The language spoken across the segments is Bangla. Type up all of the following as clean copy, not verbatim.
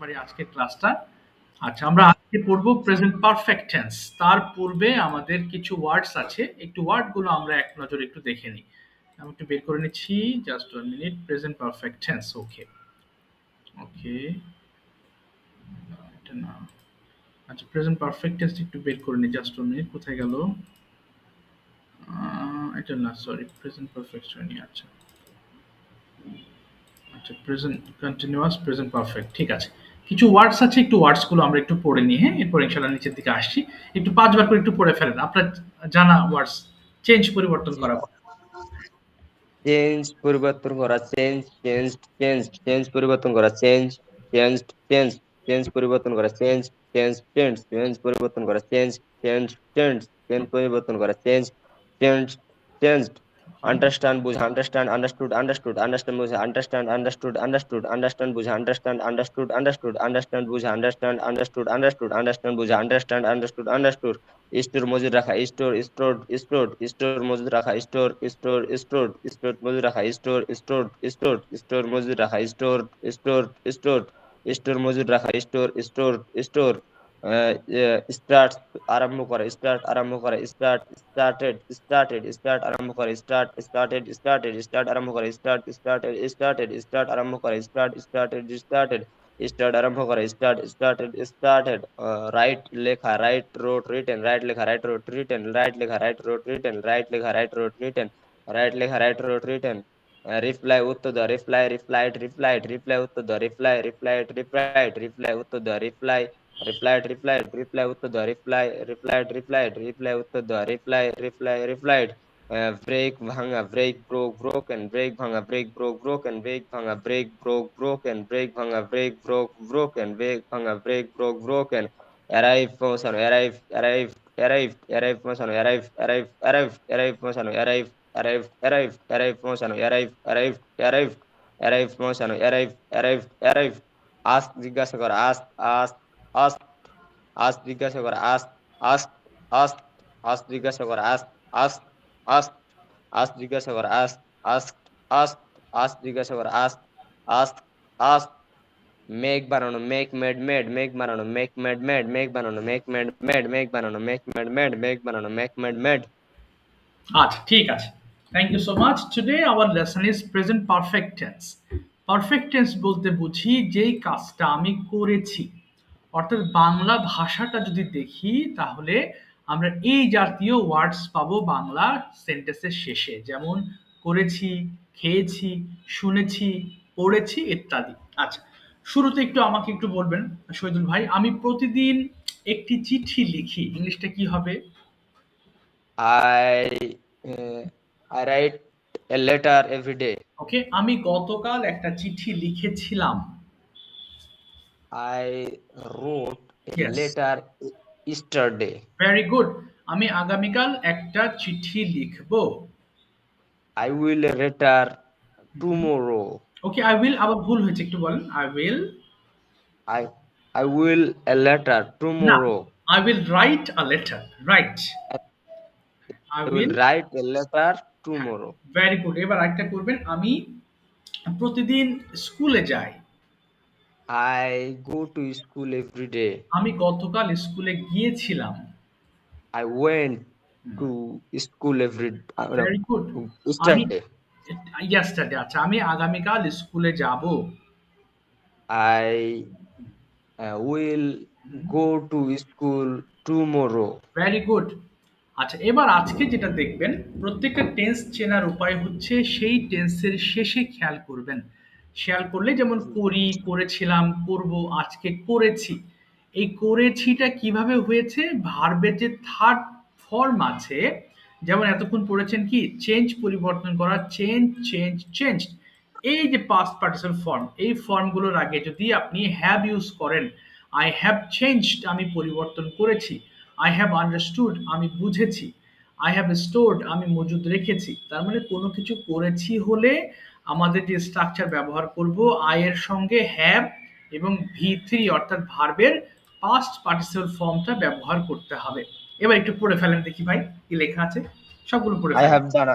পারি আজকের ক্লাসটা। আচ্ছা, আমরা আজকে পড়বো প্রেজেন্ট পারফেক্ট টেন্স। তার পূর্বে আমাদের কিছু ওয়ার্ডস আছে, একটু ওয়ার্ডগুলো আমরা এক নজরে একটু দেখে নিই। আমি একটু বের করে নিচ্ছি, জাস্ট 1 মিনিট। Present perfect tense, okay okay, এটা না। আচ্ছা, প্রেজেন্ট পারফেক্ট টেন্স একটু বের করে নিই, জাস্ট 1 মিনিট। কোথায় গেল? এটা না, সরি, প্রেজেন্ট পারফেক্ট হয়নি। আচ্ছা আচ্ছা, প্রেজেন্ট কন্টিনিউয়াস, প্রেজেন্ট পারফেক্ট, ঠিক আছে। কিছু ওয়ার্ডস আছে, একটু ওয়ার্ডস গুলো আমরা একটু পড়ে নিই, হ্যাঁ? এরপর ইনশাআল্লাহ নিচের দিকে আসছি। একটু 5 বার করে একটু পড়ে ফেলেন আপনার জানা ওয়ার্ডস। চেঞ্জ, পরিবর্তন করা। চেঞ্জ পরিবর্তন করা, চেঞ্জ চেঞ্জ চেঞ্জ চেঞ্জ পরিবর্তন করা, চেঞ্জ চেঞ্জ চেঞ্জ চেঞ্জ পরিবর্তন করা, চেঞ্জ চেঞ্জ চেঞ্জ চেঞ্জ পরিবর্তন করা, চেঞ্জ চেঞ্জ চেঞ্জ চেঞ্জ পরিবর্তন করা, চেঞ্জ চেঞ্জ চেঞ্জ আন্ডারস্ট্যান্ড বুঝা, আন্ডারস্ট্যান্ড আন্ডারস্টুড আন্ডারস্টুড আন্ডারস্ট্যান্ড বুঝা, আন্ডারস্ট্যান্ড আন্ডারস্টুড আন্ডারস্টুড আন্ডারস্ট্যান্ড বুঝা, আন্ডারস্ট্যান্ড আন্ডারস্টুড আন্ডারস্টুড আন্ডারস্ট্যান্ড বুঝা, আন্ডারস্ট্যান্ড আন্ডারস্টুড আন্ডারস্টুড আন্ডারস্ট্যান্ড বুঝা, আন্ডারস্ট্যান্ড আন্ডারস্টুড আন্ডারস্টুড স্টোর মজুদ রাখা, স্টোর স্টোর স্টোর স্টোর মজুদ রাখা, স্টোর স্টোর স্টোর স্টোর মজুদ রাখা, স্টোর স্টোর স্টোর স্টোর মজুদ রাখা, স্টোর স্টোর স্টোর স্টোর মজুদ রাখা, স্টোর স্টোর স্টোর স্টার্ট আরম্ভ করে, স্টার্ট আরম্ভ করে, স্টার্ট স্টার্টেড স্টার্টেড স্টার্ট আরম্ভ করে, স্টার্ট স্টার্টেড স্টার্টেড স্টার্ট আরম্ভ করে, স্টার্ট স্টার্টেড স্টার্টেড স্টার্ট আরম্ভ করে, স্টার্ট স্টার্টেড স্টার্টেড স্টার্ট আরম্ভ করে, স্টার্ট স্টার্টেড স্টার্টেড রাইট লেখা, রাইট রোড রিটেন, রাইট লেখা, রাইট রোড রিটেন, রাইট লেখা, রাইট রোড রিটেন, রাইট লেখা, রাইট রোড রিটেন, রাইট লেখা, রাইট রোড রিটেন, রিপ্লাই উত্তর দাও, রিপ্লাই রিপ্লাইড রিপ্লাইড রিপ্লাই উত্তর দাও, রিপ্লাই রিপ্লাইড রিপ্লাইড রিপ্লাই উত্তর দাও, রিপ্লাই রিপ্লাইড রিপ্লাইড রিপ্লাই উত্তর দাও, রিপ্লাই রিপ্লাইড রিপ্লাইড রিপ্লাই উত্তর দাও, রিপ্লাই রিপ্লাই রিপ্লাইড ব্রেক ভাঙা, ব্রেক ব্রোক ব্রোকেন, ব্রেক ভাঙা, ব্রেক ব্রোক ব্রোকেন, ব্রেক ভাঙা, ব্রেক ব্রোক ব্রোকেন, ব্রেক ভাঙা, ব্রেক ব্রোক ব্রোকেন, ব্রেক ভাঙা, ব্রেক ব্রোক ব্রোকেন, অ্যারাইভ পৌঁছানো, অ্যারাইভ অ্যারাইভ অ্যারাইভ অ্যারাইভ পৌঁছানো, অ্যারাইভ অ্যারাইভ অ্যারাইভ অ্যারাইভ পৌঁছানো, অ্যারাইভ অ্যারাইভ অ্যারাইভ অ্যারাইভ পৌঁছানো, অ্যারাইভ অ্যারাইভ অ্যারাইভ অ্যারাইভ পৌঁছানো, অ্যারাইভ অ্যারাইভ অ্যারাইভ আস্ক জিজ্ঞাসা করা, আস্ক আস্ক আস্ক আস্ক জিজ্ঞাসা করা, আস্ক আস্ক আস্ক আস্ক জিজ্ঞাসা করা, আস্ক আস্ক আস্ক আস্ক জিজ্ঞাসা করা, আস্ক আস্ক আস্ক আস্ক জিজ্ঞাসা করা, আস্ক আস্ক আস্ক মেক বানানো, মেক মেড মেড, মেক বানানো, মেক মেড মেড, মেক বানানো, মেক মেড মেড, মেক বানানো, মেক মেড মেড, মেক বানানো, মেক মেড মেড। আচ্ছা, ঠিক আছে। Thank you so much. Today our lesson is present perfect tense. Perfect tense বলতে বুঝি যেই কাজটা আমি করেছি। অর্থাৎ বাংলা ভাষাটা যদি দেখি তাহলে আমরা এই জাতীয় ওয়ার্ডস পাবো বাংলা সেন্টেন্সের শেষে, যেমন করেছি, খেয়েছি, শুনেছি, পড়েছি ইত্যাদি। আচ্ছা, শুরুতে একটু আমাকে একটু বলবেন শহীদুল ভাই, আমি প্রতিদিন একটি চিঠি লিখি, ইংলিশটা কি হবে? I I write a letter every day. ওকে, আমি গতকাল একটা চিঠি লিখেছিলাম। I wrote a yes, letter yesterday. Very good. আমি আগামীকাল একটা চিঠি লিখব। I will letter tomorrow. Okay, I will আবার ভুল হয়েছে, একটু বলেন। I will, I I will a letter না, tomorrow. I will write a letter, right. I I will will, write a letter tomorrow. Very good. এবার আরেকটা করবেন, আমি প্রতিদিন স্কুলে যাই। I go to school every day. আমি গতকাল স্কুলে গিয়েছিলাম। I went to school every very good. আমি yesterday. ইয়েস্টারডে, আচ্ছা, আমি আগামীকাল স্কুলে যাব। I will go to school tomorrow. Very good. আচ্ছা, এবার আজকে যেটা দেখবেন, প্রত্যেকটা টেন্স চেনার উপায় হচ্ছে সেই টেন্সের শেষে খেয়াল করবেন। খেয়াল করলে যেমন করি, করেছিলাম, করব, আজকে করেছি। এই করেছিটা কিভাবে হয়েছে? ভার্বের যে থার্ড ফর্ম আছে, যেমন এতক্ষণ পড়েছেন কি চেঞ্জ, পরিবর্তন করা, চেঞ্জ চেঞ্জ চেঞ্জ। এই যে পাস্ট পার্টিসিপল ফর্ম, এই ফর্মগুলোর আগে যদি আপনি হ্যাভ ইউজ করেন, আই হ্যাভ চেঞ্জড, আমি পরিবর্তন করেছি। আই হ্যাভ আন্ডারস্টুড, আমি বুঝেছি। আই হ্যাভ স্টোরড, আমি মজুদ রেখেছি। তার মানে কোনো কিছু করেছি হলে আমাদের যে স্ট্রাকচার ব্যবহার করব, আই এর সঙ্গে হ্যাভ এবং ভি3 অর্থাৎ ভার্বের পাস্ট পার্টিসিপল ফর্মটা ব্যবহার করতে হবে। এবার একটু পড়ে ফেলেন দেখি ভাই, কি লেখা আছে, সবগুলো পড়ে I ফেলেন। have done.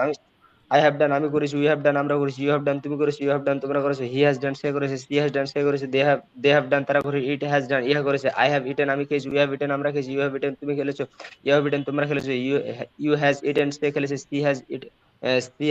I have done আমি করেছি, উই হ্যাভ ডান আমরা করেছি, ইউ হ্যাভ ডান তুমি করেছো, ইউ হ্যাভ ডান তোমরা করেছো, হি হ্যাজ ডান সে করেছে, শি হ্যাজ ডান সে করেছে, দে হ্যাভ ডান তারা করে, ইট হ্যাজ ডান ইহা করেছে, আই হ্যাভ ইটেন আমি খেয়েছি, উই হ্যাভ ইটেন আমরা খেয়েছি, ইউ হ্যাভ ইটেন তুমি খেলেছো, ইউ হ্যাভ ইটেন তোমরা খেলেছো, ইউ হ্যাজ ইটেন সে খেলেছে, সি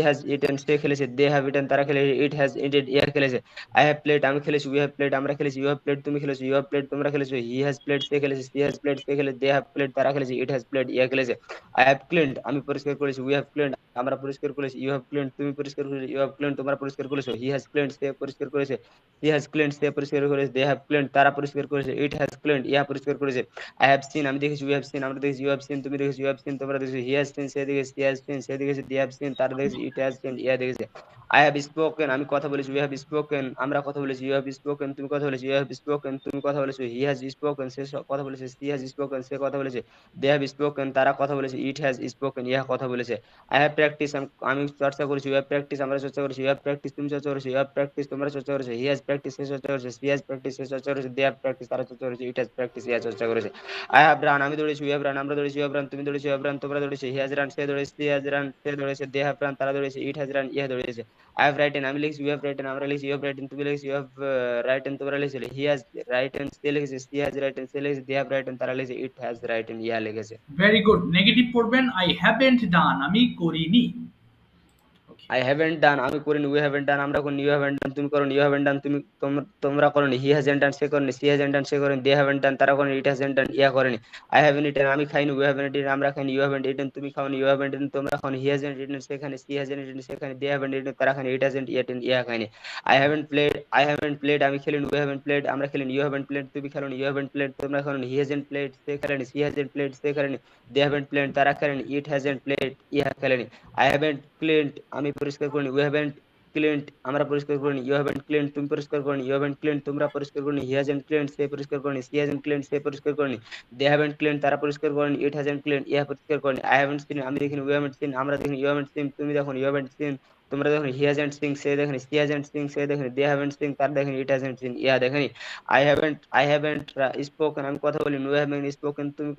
হ্যাজ ইটেন সে খেলেছে, দে হ্যাভ ইটেন তারা খেলেছে, ইট হ্যাজ ইটেন ইহা খেলেছে, আই হ্যাভ প্লেড আমি খেলেছি, উই হ্যাভ প্লেড আমরা খেলেছি, ইউ হ্যাভ প্লেড তুমি খেলেছো, ইউ হ্যাভ প্লেড তোমরা খেলেছো, হি হ্যাজ প্লেড সে খেলেছে, সি হ্যাজ প্লেড সে খেলে, দে হ্যাভ প্লেড তারা খেলেছে, ইট হ্যাজ প্লেড ইহা খেলেছে, আই হ্যাভ ক্লিনড আমি পরিষ্কার করেছি, উই হ্যাভ ক্লিনড আমরা পরিষ্কার করেছি, ইউ হ্যাভ ক্লিনড তুমি পরিষ্কার করেছো, ইউ হ্যাভ ক্লিনড তোমরা পরিষ্কার করেছো, হি হ্যাজ ক্লিনড সে পরিষ্কার করেছে, হি হ্যাজ ক্লিনড সে পরিষ্কার করেছে, দে হ্যাভ ক্লিনড তারা পরিষ্কার করেছে, ইট হ্যাজ ক্লিনড ইহা পরিষ্কার করেছে, আই হ্যাভ সিন আমি দেখেছি, উই হ্যাভ সিন আমরা দেখেছি, ইউ হ্যাভ সিন তুমি দেখেছো, ইউ হ্যাভ সিন তোমরা দেখেছো, হি হ্যাজ সিন সে দেখেছে, সি হ্যাজ সিন সে দেখেছে, দে হ্যাভ সিন তারা দেখেছে, ইট হ্যাজ সিন ইহা দেখেছে, আই হ্যাভ স্পোকেন আমি কথা বলেছি, উই হ্যাভ স্পোকেন আমরা কথা বলেছি, ইউ হ্যাভ স্পোকেন তুমি কথা বলেছো, ইউ হ্যাভ স্পোকেন তুমি কথা বলেছো, হি হ্যাজ স্পোকেন সে কথা বলেছে, সি হ্যাজ স্পোকেন সে কথা বলেছে, দে হ্যাভ স্পোকেন তারা কথা বলেছে, ইট হ্যাজ স্পোকেন ইহা কথা বলেছে, আই হ্যাভ প্র্যাকটিস আমি চর্চা করেছি, ইউ হ্যাভ প্র্যাকটিস আমরা চর্চা করেছি, ইউ হ্যাভ প্র্যাকটিস তুমি চর্চা করেছো, ইউ হ্যাভ প্র্যাকটিস তোমরা চর্চা করেছো, হি হ্যাজ প্র্যাকটিস সে চর্চা করেছে, সি হ্যাজ প্র্যাকটিস সে চর্চা করেছে, দে হ্যাভ প্র্যাকটিস তারা চর্চা করেছে, ইট হ্যাজ প্র্যাকটিস ইহা চর্চা করেছে, আই হ্যাভ রান আমি দৌড়েছি, উই হ্যাভ রান আমরা দৌড়েছি, ইউ হ্যাভ রান তুমি দৌড়েছো, ইউ হ্যাভ রান তোমরা দৌড়েছো, হি হ্যাজ রান সে দৌড়েছে, সি হ্যাজ রান সে দৌড়েছে, দে হ্যাভ রান তারা দৌড়েছে, ইট হ্যাজ রান ইহা দৌড়েছে, আই হ্যাভ রাইটেন আমি লিখছি, ইউ হ্যাভ রাইটেন আমরা লিখছি, ইউ হ্যাভ রাইটেন তুমি লিখছি, ইউ হ্যাভ রাইটেন তোমরা লিখছিলে, হি হ্যাজ রাইটেন সে লিখেছে, সি হ্যাজ রাইটেন সে লিখেছে, দে হ্যাভ রাইটেন তারা লিখেছে, ইট হ্যাজ রাইটেন ইহা লিখেছে, ভেরি গুড। নেগেটিভ পড়বেন, আই হ্যাভেন্ট ডান আমি করিনি। ওকে। আই হ্যাভেন্ট ডান আমি করিনি, উই হ্যাভেন্ট ডান আমরা করিনি, ইউ হ্যাভেন্ট ডান তুমি করনি, ইউ হ্যাভেন্ট ডান তুমি তোমরা করনি, হি হ্যাজেন্ট ডান সে করেনি, সি হ্যাজেন্ট ডান সে করেনি, দে হ্যাভেন্ট ডান তারা করেনি, ইট হ্যাজেন্ট ডান ইয়া করেনি, আই হ্যাভেন্ট ইটেন আমি খাইনি, উই হ্যাভেন্ট ইটেন আমরা খাইনি, ইউ হ্যাভেন্ট ইটেন তুমি খাওনি, ইউ হ্যাভেন্ট ইটেন তোমরা খাওনি, হি হ্যাজেন্ট ইটেন সেখানে, সি হ্যাজেন্ট ইটেন সেখানে, দে হ্যাভেন্ট ইটেন তারা খানি, ইট হ্যাজেন্ট ইটেন ইয়া খাইনি, আই হ্যাভেন্ট প্লেড আমি খেলিনি, উই হ্যাভেন্ট প্লেড আমরা খেলিনি, ইউ হ্যাভেন্ট প্লেড তুমি খেলোনি, ইউ হ্যাভেন্ট প্লেড তোমরা খেলোনি, হি হ্যাজেন্ট প্লেড সে খেলেনি, সি হ্যাজেন্ট প্লেড সে খেলেনি, দে হ্যাভেন্ট প্লেড তারা খেলেনি, ইট হ্যাজেন্ট প্লেড ইহা খেলেনি, আই হ্যাভেন্ট ক্লিনড আমি পরিষ্কার করিনি, উই হ্যাভেন্ট ক্লিনড আমরা পরিষ্কার করিনি, ইউ হ্যাভেন্ট ক্লিনড তুমি পরিষ্কার করিনি, ইউ হ্যাভেন্ট ক্লিনড তোমরা পরিষ্কার করিনি, হি হ্যাজেন্ট ক্লিনড সে পরিষ্কার করিনি, সি হ্যাজেন্ট ক্লিনড সে পরিষ্কার করিনি, দে হ্যাভেন্ট ক্লিনড তারা পরিষ্কার করেনি, ইট হ্যাজেন্ট ক্লিনড ইহা পরিষ্কার করেনি, আই হ্যাভেন্ট সিন আমি দেখিনি, উই হ্যাভেন্ট সিন আমরা দেখিনি, ইউ হ্যাভেন্ট সিন তুমি দেখো, ইউ হ্যাভেন্ট সিন তোমরা দেখো, হি হ্যাজেন্ট সিং সে দেখেনি, সি হ্যাজেন্ট সিং সে দেখেনি, দে হ্যাভেন্ট সিং তারা দেখেনি, ইট হ্যাজেন্ট সিন ইহা দেখেনি, আই হ্যাভেন্ট স্পোকেন আমি কথা বলিনি, ইউ হ্যাভেন্ট স্পোকেন তুমি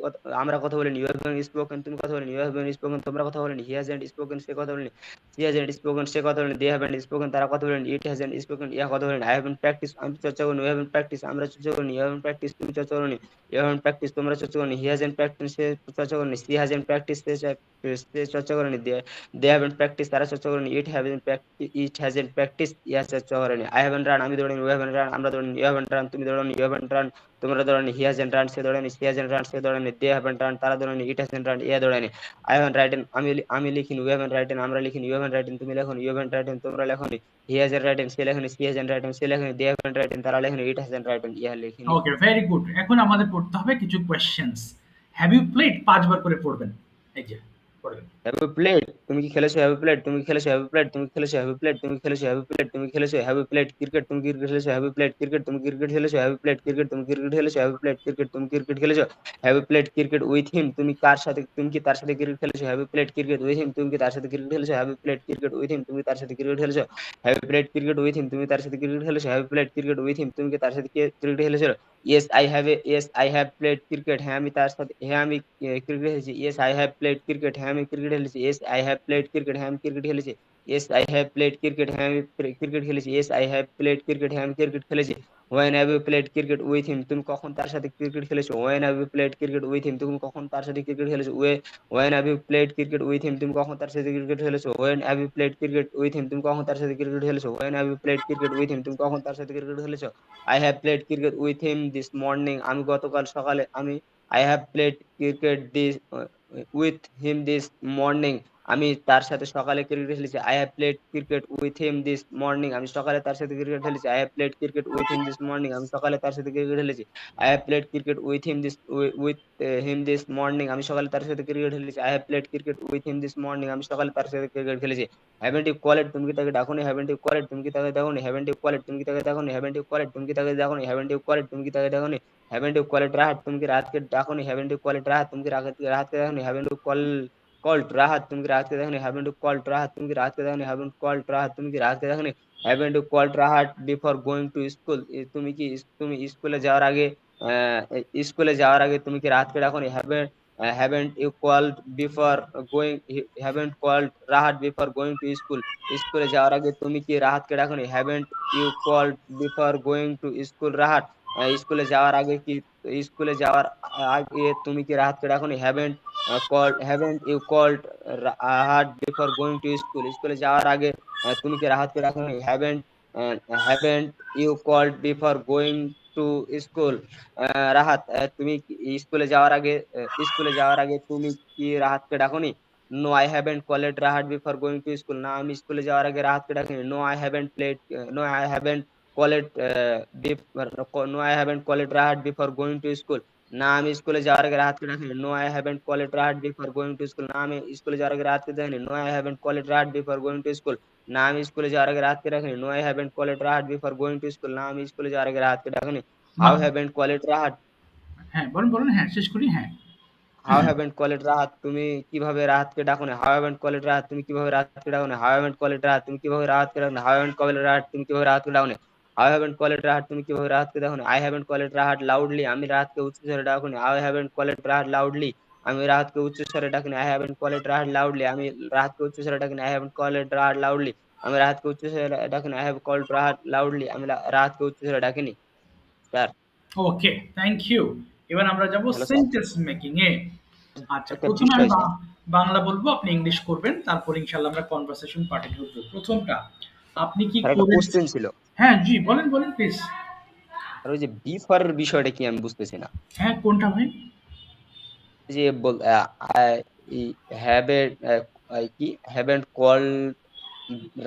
আমরা কথা বলিনি, ইউ হ্যাভেন্ট স্পোকেন তুমি কথা বলিনি, ইউ হ্যাভেন্ট স্পোকেন তোমরা কথা বলিনি, হি হ্যাজেন্ট স্পোকেন সে কথা বলিনি, সি হ্যাজেন্ট স্পোকেন সে কথা বলেন, দে হ্যাভেন্ট স্পোকেন তারা কথা বলেন, ইট হ্যাজেন্ট স্পোকেন ইয়া কথা বলেন, আই হ্যাভেন্ট প্র্যাকটিস আমি চর্চা করিনি, উই হ্যাভেন্ট প্র্যাকটিস আমরা চর্চা করিনি, ইউ হ্যাভেন্ট প্র্যাকটিস তুমি চর্চা করিনি, ইউ হ্যাভেন্ট প্র্যাকটিস তোমরা চর্চা করিনি, হি হ্যাজেন্ট প্র্যাকটিস সে চর্চা করেনি, সি হ্যাজেন্ট প্র্যাকটিস সে চর্চা করেনি, দে হ্যাভেন্ট প্র্যাকটিস তারা চর্চা করেনি, ইট হ্যাজেন্ট প্র্যাকটিস ইয়া চর্চা করেনি, আই হ্যাভেন্ট রান আমি দৌড়ানি, উই হ্যাভেন্ট রান আমরা দৌড়ানি, ইউ হ্যাভেন্ট রান তুমি দৌড়ানি, ইউ হ্যাভেন্ট রান তোমরা দৌড়ানি, হি হ্যাজেন্ট রান সে দৌড়ানি, সি হ্যাজেন্ট রান সে দৌড়ানি, দে হ্যাভেন্ট রান তারা দৌড়ানি, ইট হ্যাজেন্ট রান ইয়া দৌড়ানি, আই হ্যাভেন্ট রাইটেন আমি লিখিনি, উই হ্যাভেন্ট রাইটেন আমরা লিখিনি, ইউ হ্যাভেন্ট রাইটেন তুমি লেখনি, ইউ হ্যাভেন্ট রাইটেন তোমরা লেখনি, হি হ্যাজেন্ট রাইটেন সে লেখনি, সি হ্যাজেন্ট রাইটেন সে লেখনি, দে হ্যাভেন্ট রাইটেন তারা লেখনি, ইট হ্যাজেন্ট রাইটেন ইহা লিখিনি। ওকে, ভেরি গুড। এখন আমাদের পড়তে হবে কিছু কোয়েশ্চেন্স। হ্যাভ ইউ প্লেড ৫ বার করে পড়বেন। এই যে পড়বেন। হ্যাভ ইউ প্লেড তুমি কি খেলেছো, হ্যাভ ইউ প্লেড তুমি কি খেলেছো, হ্যাভ ইউ প্লেড তুমি খেলেছো, হ্যাভ ইউ প্লেড তুমি খেলেছো, হ্যাভ ইউ প্লেড তুমি খেলেছো, হ্যাভ ইউ প্লেড ক্রিকেট তুমি ক্রিকেট খেলেছো, হ্যাভ ইউ প্লেড ক্রিকেট তুমি ক্রিকেট খেলেছো, হ্যাভ ইউ প্লেড ক্রিকেট তুমি ক্রিকেট খেলেছো, হ্যাভ ইউ প্লেড ক্রিকেট তুমি ক্রিকেট খেলেছো, have you played cricket with him তুমি কার সাথে তুমি কি তার সাথে ক্রিকেট খেলেছো, have you played cricket with him তুমি কি তার সাথে ক্রিকেট খেলেছো, have you played cricket with him তুমি তার সাথে ক্রিকেট খেলেছো, have you played cricket with him তুমি তার সাথে ক্রিকেট খেলেছো, have you played cricket with him তুমি কি তার সাথে ক্রিকেট খেলেছো, yes I have played cricket হ্যাঁ আমি তার সাথে হ্যাঁ আমি ক্রিকেট খেলেছি, yes I have played cricket হ্যাঁ আমি ক্রিকেট খেলেছি, yes I have played cricket হ্যাঁ আমি ক্রিকেট খেলেছি, yes I have played cricket হ্যাঁ আমি ক্রিকেট খেলেছি, yes I have played cricket হ্যাঁ আমি ক্রিকেট খেলেছি, when have you played cricket with him তুমি কখন তার সাথে ক্রিকেট খেলেছো, when have you played cricket with him তুমি কখন তার সাথে ক্রিকেট খেলেছো, when have you played cricket with him তুমি কখন তার সাথে ক্রিকেট খেলেছো, when have you played cricket with him তুমি কখন তার সাথে ক্রিকেট খেলেছো, when have you played cricket with him তুমি কখন তার সাথে ক্রিকেট খেলেছো, I have played cricket with him this morning আমি গতকাল সকালে আমি I have played cricket this with him this morning আমি তার সাথে সকালে ক্রিকেট খেলেছি, I have played cricket with him this morning আমি সকালে তার সাথে ক্রিকেট খেলেছি, I have played cricket with him this morning আমি সকালে তার সাথে ক্রিকেট খেলেছি, I have played cricket with morning আমি সকালে তার সাথে ক্রিকেট খেলেছি, I have played cricket with him this morning আমি সকালে তার সাথে ক্রিকেট খেলেছি, হ্যাভেন্ট ইউ কলেড তুমি কি তাকে ডাকোনি, হ্যাভেন্ট ইউ কলেড তুমি কি তাকে ডাকোনি, হ্যাভেন্ট ইউ কলেড তুমি কি তাকে ডাকোনি, হ্যাভেন্ট ইউ কলেড তুমি কি তাকে ডাকোনি, হ্যাভেন্ট ইউ কলেড তুমি কি তাকে ডাকোনি, হ্যাভেন্ট ইউ কলেড রাহাত তুমি কি রাহাতকে ডাকোনি, হ্যাভেন্ট ইউ কলেড রাহাত তুমি কি রাহাতকে ডাকোনি, হ্যাভেন্ট ইউ কল্ড রাহাত তুমি কি রাহাতকে ডাকোনি, হ্যাভেন্ট ইউ কল্ড রাহাত তুমি কি রাহাতকে ডাকোনি, হ্যাভেন্ট কল্ড রাহাত তুমি কি রাহাতকে ডাকোনি, haven't you called Rahat before going to school তুমি কি তুমি স্কুলে যাওয়ার আগে তুমি কি রাহাতকে ডাকোনি, haven't you called before going haven't called Rahat before going to school? স্কুলে যাওয়ার আগে তুমি কি রাহাতকে ডাকোনি? haven't you called before going to school Rahat? স্কুলে যাওয়ার আগে কি স্কুলে যাওয়ার আগে তুমি কি রাহাতকে ডাকোনি? haven't you called Rahat before going to school? স্কুলে যাওয়ার আগে তুমি কি রাহাতকে ডাকোনি? haven't you called before going to school? Rahat তুমি স্কুলে যাওয়ার আগে তুমি কি রাহাতকে ডাকোনি? No I haven't called Rahat before going to school. না, আমি স্কুলে যাওয়ার আগে রাহাতকে ডাকিনি। No I haven't called no I haven't called Rahat before going to school. না, আমি স্কুলে যাওয়ার আগে রাহাতকে ডাকিনি। No I haven't called Rahat before going to school. না, আমি স্কুলে যাওয়ার আগে রাহাতকে ডাকিনি। No I haven't called Rahat before going to school. না, আমি স্কুলে যাওয়ার আগে রাহাতকে ডাকিনি। No I haven't called Rahat before going to school. না, আমি স্কুলে যাওয়ার আগে রাহাতকে ডাকিনি। হাউ বাহ! হ্যাভেন্ট কলেড রাহাত হ্যাঁ, বলুন, বলুন। হ্যাঁ, শেষ করি। হ্যাঁ। হাউ হ্যাভেন্ট কলেড রাহাত তুমি কিভাবে রাহাতকে ডাকো না? হাউ হ্যাভেন্ট কলেড রাহাত তুমি কিভাবে রাহাতকে ডাকো না? হাউ হ্যাভেন্ট কলেড রাহাত তুমি কিভাবে রাহাতকে ডাকো না? হাউ হ্যাভেন্ট কলেড রাহাত তুমি কিভাবে রাহাতকে ডাকো না? হাউ হ্যাভেন্ট কলেড রাহাত তুমি কিভাবে রাহাতকে ডাকো না? I haven't called Rahat loudly আমি রাহাতকে উচ্চ স্বরে ডাকো না। I haven't called Rahat loudly আমি রাহাতকে উচ্চ স্বরে ডাকি না। I haven't called Rahat loudly আমি রাহাতকে উচ্চ স্বরে ডাকি না। I haven't called Rahat loudly আমি রাহাতকে উচ্চ স্বরে ডাকি না। I have called Rahat loudly আমি রাহাতকে উচ্চ স্বরে ডাকিনি। স্যার। Okay, thank you. এবার আমরা যাব হ্যালো স্যার। সেন্টেন্স মেকিং এ। আচ্ছা, একটা ১ম এ আমি বিষয় স্যার, বাংলা বলবো, আপনি ইংলিশ করবেন। তারপর ইনশাআল্লাহ আমরা কনভারসেশন পার্টে ঢুকবো। ১টা, আপনি কি স্যার একটা করেছেন? কোশ্চেন ছিল। হ্যাঁ, জি, বলেন, বলেন প্লিজ। আর ওই যে বিফার বিষয়টা কি আমি বুঝতেছি না। হ্যাঁ, কোনটা ভাই? যে কি haven't call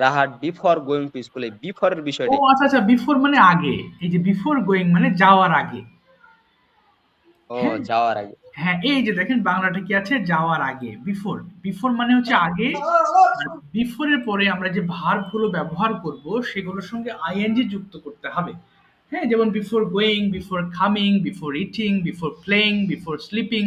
Rahat before going to school, এই বিফোর এর ও বিষয়টা কি? আচ্ছা, আচ্ছা, বিফোর মানে আগে। এই যে বিফোর গোয়িং মানে যাওয়ার আগে। ও, হ্যাঁ, যাওয়ার আগে। হ্যাঁ, এই যে দেখেন বাংলাটা কি আছে? যাওয়ার আগে, বিফোর। বিফোর মানে হচ্ছে আগে। আর বিফোর এর পরে আমরা যে ভার্ব গুলো ব্যবহার করব সেগুলোর সঙ্গে আইএনজি যুক্ত করতে হবে। হ্যাঁ, যেমন before going, before coming, before eating, before playing, before sleeping.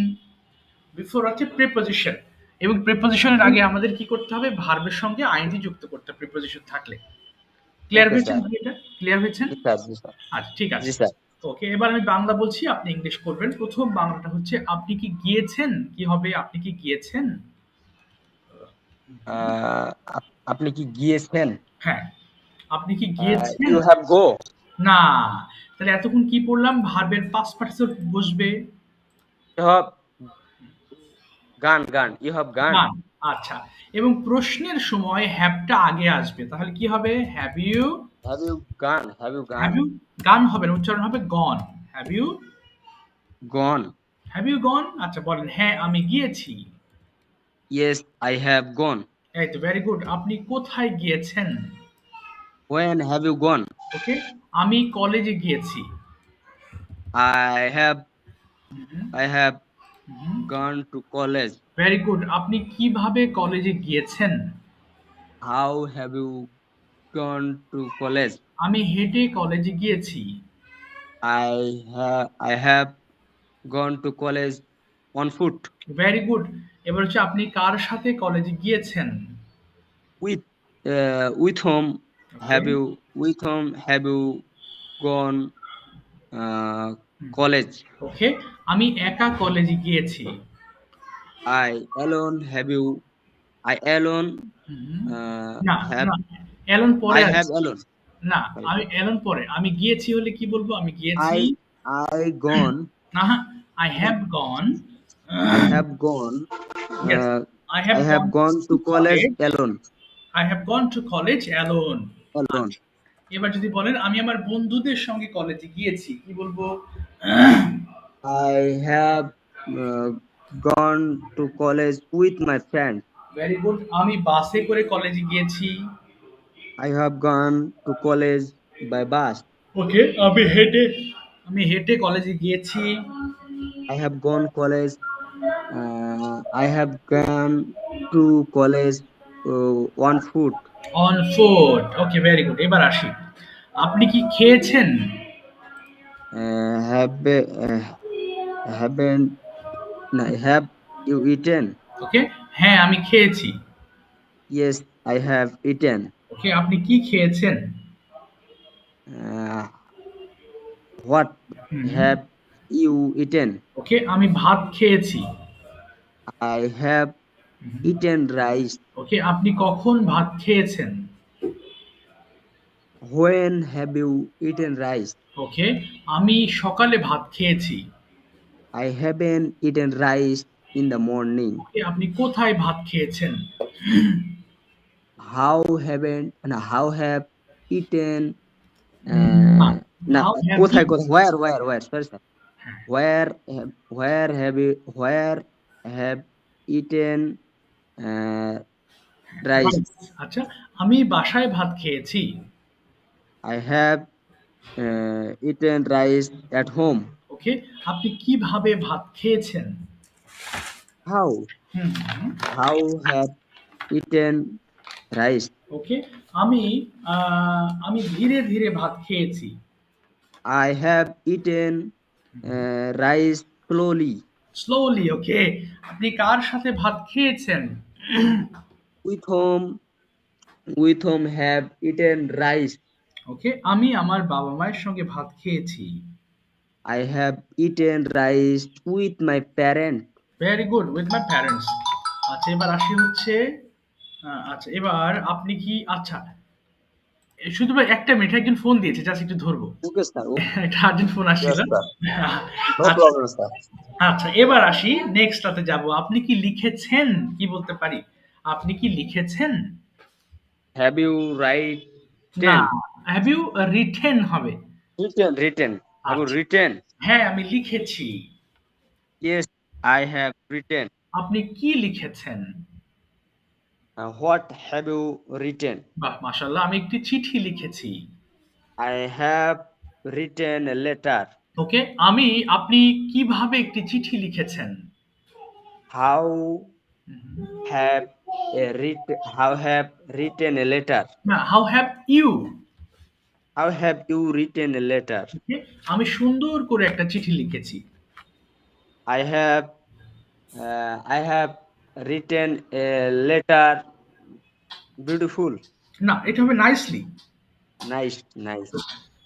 Before হচ্ছে প্রিপোজিশন, এবং প্রিপোজিশনের আগে আমাদের কি করতে হবে? ভার্বের সঙ্গে আইএনজি যুক্ত করতে হবে প্রিপোজিশন থাকলে। ক্লিয়ার ওকে হয়েছেন স্যার। ভাই এটা? ক্লিয়ার হয়েছেন? জি স্যার, জি স্যার। আচ্ছা, ঠিক জি আছে। স্যার। ওকে, এবার আমি বাংলা বলছি, আপনি ইংলিশ করবেন। ১ম বাংলাটা হচ্ছে আপনি কি গিয়েছেন? কি হবে? আপনি কি গিয়েছেন? আহ, আপনি কি গিয়েছেন? হ্যাঁ, আপনি কি গিয়েছেন? You have go. না। তাহলে এতক্ষণ কি পড়লাম? ভার্বের পাস্ট পার্টিসিপল বসবে you have gone, you have gone. Gone. আচ্ছা, এবং প্রশ্নের সময় হ্যাভটা আগে আসবে। তাহলে কি হবে? Have you, have you gone, have you gone. Have you gone হবে না, উচ্চারণ হবে gone. Have you, gone. Have you gone? আচ্ছা, বলেন হ্যাঁ আমি গিয়েছি। Yes I have gone. এই তো, ভেরি গুড। আপনি কোথায় গিয়েছেন? When have you gone? Okay, আমি কলেজে গিয়েছি। I have hmm, I have hmm. Gone to college. Very good. আপনি কিভাবে কলেজে গিয়েছেন? How have you gone to college? আমি হেঁটে কলেজে গিয়েছি। I have gone to college on foot. Very good. এবার হচ্ছে আপনি কার সাথে কলেজে গিয়েছেন? With with whom okay. Have you gone college? Okay, আমি একা কলেজে গিয়েছি। I alone have you I alone hmm. uh, না, have না, অ্যালন পরে I have আছে। alone. না, Sorry. আমি অ্যালন পরে। আমি গিয়েছি হলে কি বলবো? আমি গিয়েছি। I gone. না, I have gone. I have gone. Yes, Uh, I have I gone have gone to to college college. alone. I have gone to college alone. Alone. আচ্ছা, এবার যদি বলেন আমি আমার বন্ধুদের সঙ্গে কলেজে গিয়েছি, কি বলবো? I have uh, gone to college with my friends. Very good. আমি বাসে করে কলেজে গিয়েছি। I have gone to college by bus. ওকে, আমি হেঁটে কলেজে গিয়েছি। I have gone college. I have gone to college on foot. On foot. Okay, very good. এবার আসি, আপনি কি খেয়েছেন? Haven't have you eaten? ওকে, হ্যাঁ আমি খেয়েছি। Yes, I have eaten. ওকে, আপনি কি খেয়েছেন? Uh, what hmm. have you eaten? ওকে, আমি ভাত খেয়েছি। I have eaten rice. ওকে, আপনি কখন ভাত খেয়েছেন? When have you eaten rice? ওকে, আমি সকালে ভাত খেয়েছি। I haven't eaten rice in the morning. ওকে, আপনি কোথায় ভাত খেয়েছেন? How have eaten না, না হাউ হ্যাভ ইউ? কোথায় কোথায় where sorry sir where have eaten uh, rice? Rice. আচ্ছা, আমি বাসায় ভাত খেয়েছি। I have eaten rice at home. ওকে, আপনি কিভাবে ভাত খেয়েছেন? how hmm, hmm. how have eaten rice? ওকে, আমি আমি ধীরে ধীরে ভাত খেয়েছি। I have eaten rice slowly. Slowly. Okay, আপনি কার সাথে ভাত খেয়েছেন? with whom have eaten rice? ওকে, আমি আমার বাবা মায়ের সঙ্গে ভাত খেয়েছি। I have eaten rice with my parents. Very good, with my parents. আচ্ছা, এবার আসি হচ্ছে আচ্ছা, এবার আপনি কি আচ্ছা, শুধু ভাই একটা মিনিট, একজন ফোন দিয়েছে, জাস্ট একটু ধরবো। Okay, sir. Okay. একটা আর্জেন্ট ফোন আসছিল। Yes, sir. No আচ্ছা, problem, sir. আচ্ছা, এবার আসি নেক্সটটাতে যাব। আপনি কি লিখেছেন? কি বলতে পারি? আপনি কি লিখেছেন? Have you না, written? হ্যাভ ইউ রিটেন হবে। Written. Have you আচ্ছা, written? হ্যাঁ, আমি লিখেছি। Yes, I have written. আপনি কি লিখেছেন? What have you written? বাহ! মাশাআল্লাহ, আমি একটি চিঠি লিখেছি। I have written a letter. ওকে, আপনি কিভাবে একটি চিঠি লিখেছেন? How hmm. how have written a letter? না, how have you? How have you written a letter? Okay, আমি সুন্দর করে একটা চিঠি লিখেছি। I have written a letter. Beautiful. না, এটা হবে নাইসলি। Nice, nice.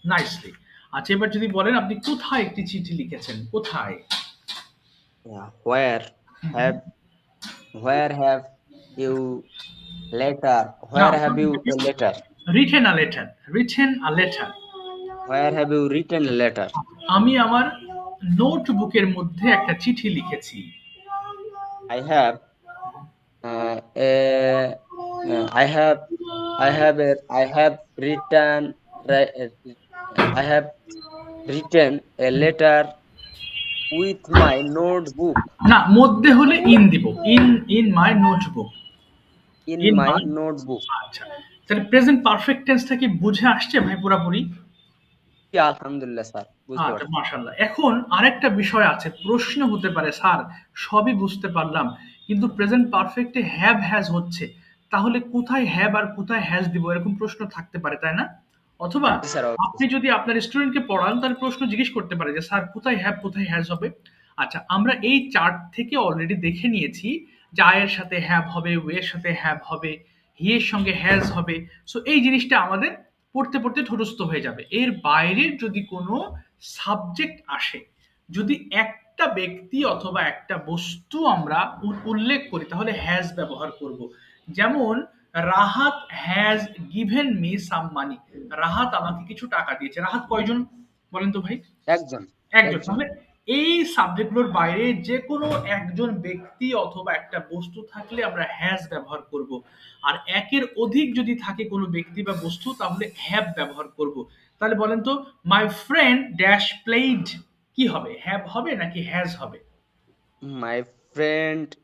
নাইসলি। আচ্ছা, এবার যদি বলেন আপনি কোথায় একটি চিঠি লিখেছেন? কোথায়? Yeah. Hmm, hmm. Have where have you letter? না, Where have you a letter? Written a letter, written a letter. Where have you written a letter? আমি আমার নোটবুকের মধ্যে একটা চিঠি লিখেছি। I have a I have I have written I have written a letter with my notebook. না, মধ্যে হলে ইন দিব। In my notebook. In in my my. notebook. আচ্ছা। তাহলে প্রেজেন্ট পারফেক্ট টেন্সটা কি বুঝে আসছে ভাই পুরাপুরি? Yeah, আলহামদুলিল্লাহ স্যার বুঝতে আচ্ছা, পারছি। মাশাআল্লাহ। এখন আরেকটা বিষয় আছে। প্রশ্ন হতে পারে, স্যার সবই বুঝতে পারলাম। কিন্তু present perfect A have has হচ্ছে। তাহলে কোথায় হ্যাভ আর কোথায় হ্যাজ দিব? এরকম প্রশ্ন থাকতে পারে, তাই না? অথবা জি স্যার আপনি যদি আপনার স্টুডেন্টকে পড়ান তাহলে প্রশ্ন জিজ্ঞেস করতে পারে যে স্যার কোথায় হ্যাভ কোথায় হ্যাজ হবে? আচ্ছা, আমরা এই চার্ট থেকে অলরেডি দেখে নিয়েছি যে আই এর সাথে হ্যাভ হবে, ওয়ে এর সাথে হ্যাভ হবে, হি এর সঙ্গে হ্যাজ হবে। সো এই জিনিসটা আমাদের পড়তে পড়তে ঠোঁটস্থ হয়ে যাবে। এর বাইরের যদি কোনো সাবজেক্ট আসে, যদি একটা ব্যক্তি অথবা একটা বস্তু আমরা উল্লেখ করি তাহলে হ্যাজ ব্যবহার করব। যেমন Rahat has given me some money. Rahat আমাকে কিছু টাকা দিয়েছে। রাহাত কয়জন বলেন তো ভাই? একজন একজন। একজন তাহলে এই সাবজেক্টগুলোর বাইরে যে কোনো একজন ব্যক্তি অথবা একটা বস্তু থাকলে আমরা হ্যাজ ব্যবহার করব। আর একের অধিক যদি থাকে কোনো ব্যক্তি বা বস্তু তাহলে হ্যাভ ব্যবহার করব। তাহলে বলেন তো, মাই ফ্রেন্ড ড্যাশ প্লেইড কি হবে? হ্যাভ হবে নাকি হ্যাজ হবে? my friend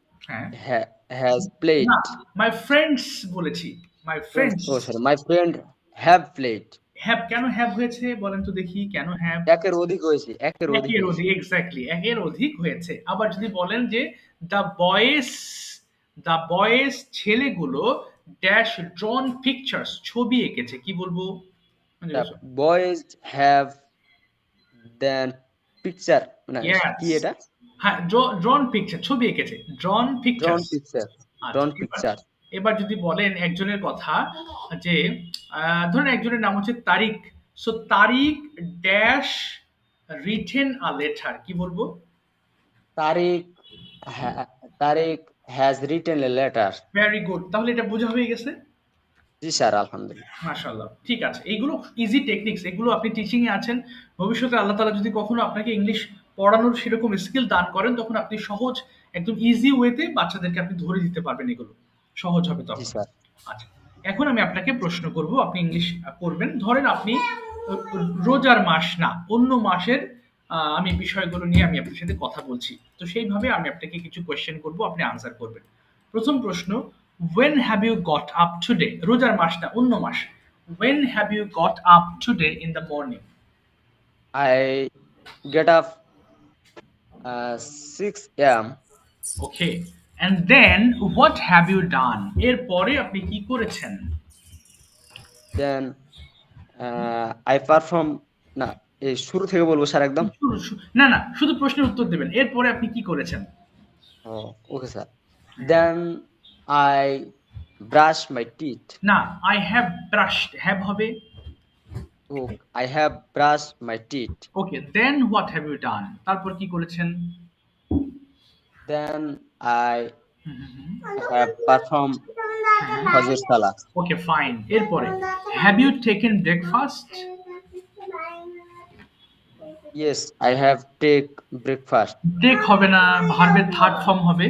হ্যাঁ। has played. না, মাই ফ্রেন্ডস বলেছি। My friends. Oh sorry, my friend have played. Have কেন হ্যাভ হয়েছে বলেন তো দেখি, কেন হ্যাভ? একের অধিক হয়েছে একের অধিক, এক্স্যাক্টলি একের অধিক হয়েছে। আবার যদি বলেন যে দ্য বয়েস, দ্য বয়েস ছেলেগুলো ড্যাশ ড্রন পিকচার্স ছবি এঁকেছে, কি বলবো? The boys have then picture না ইয়েস। কি এটা হ্যাঁ, ড্রন পিকচার, ছবি এঁকেছে, ড্রন drawn পিকচার্স। picture আচ্ছা, drawn এবার picture এবার যদি বলেন একজনের কথা যে ধরুন একজনের নাম হচ্ছে Tariq. So Tariq dash written a letter, কি বলবো? Tariq ha- Tariq has written a letter. Very good, তাহলে এটা বোঝা হয়ে গেছে। জি স্যার, আলহামদুলিল্লাহ। মাশাআল্লাহ, ঠিক আছে। এইগুলো ইজি টেকনিক্স, এগুলো আপনি টিচিং এ আছেন। ভবিষ্যতে আল্লাহ তাআলা যদি কখনো আপনাকে ইংলিশ পড়ানোর সেরকম স্কিল দান করেন, তখন আপনি সহজ, একদম ইজি ওয়েতে বাচ্চাদেরকে আপনি ধরে দিতে পারবেন, এগুলো সহজ হবে জি তখন। স্যার। আচ্ছা, এখন আমি আপনাকে প্রশ্ন করব, আপনি ইংলিশ করবেন। ধরেন আপনি রোজার মাস না, অন্য মাসের আমি বিষয়গুলো নিয়ে আমি আপনার সাথে কথা বলছি। তো সেইভাবে আমি আপনাকে কিছু কোয়েশ্চেন করব, আপনি আনসার করবেন। প্রথম প্রশ্ন, when have you got up today? রোজার মাস না, অন্য মাস। when have you got up today in the morning? I get up 6 a.m. okay, and then what have you done? এরপরে আপনি কি করেছেন? Then I perform, না, এই শুরু থেকে বলবো স্যার একদম। না না, শুধু প্রশ্নের উত্তর দেবেন, এরপরে আপনি কি করেছেন। Okay sir. Then I brush my teeth. না, I have brushed, have হবে। I have brushed my teeth. Okay, then what have you done? তারপর কি করেছেন? Then I have performed Fajr Salah. Okay, fine. এরপরে, have you taken breakfast? Yes, I have take breakfast. Take হবে না, ভার্বের থার্ড ফর্ম হবে।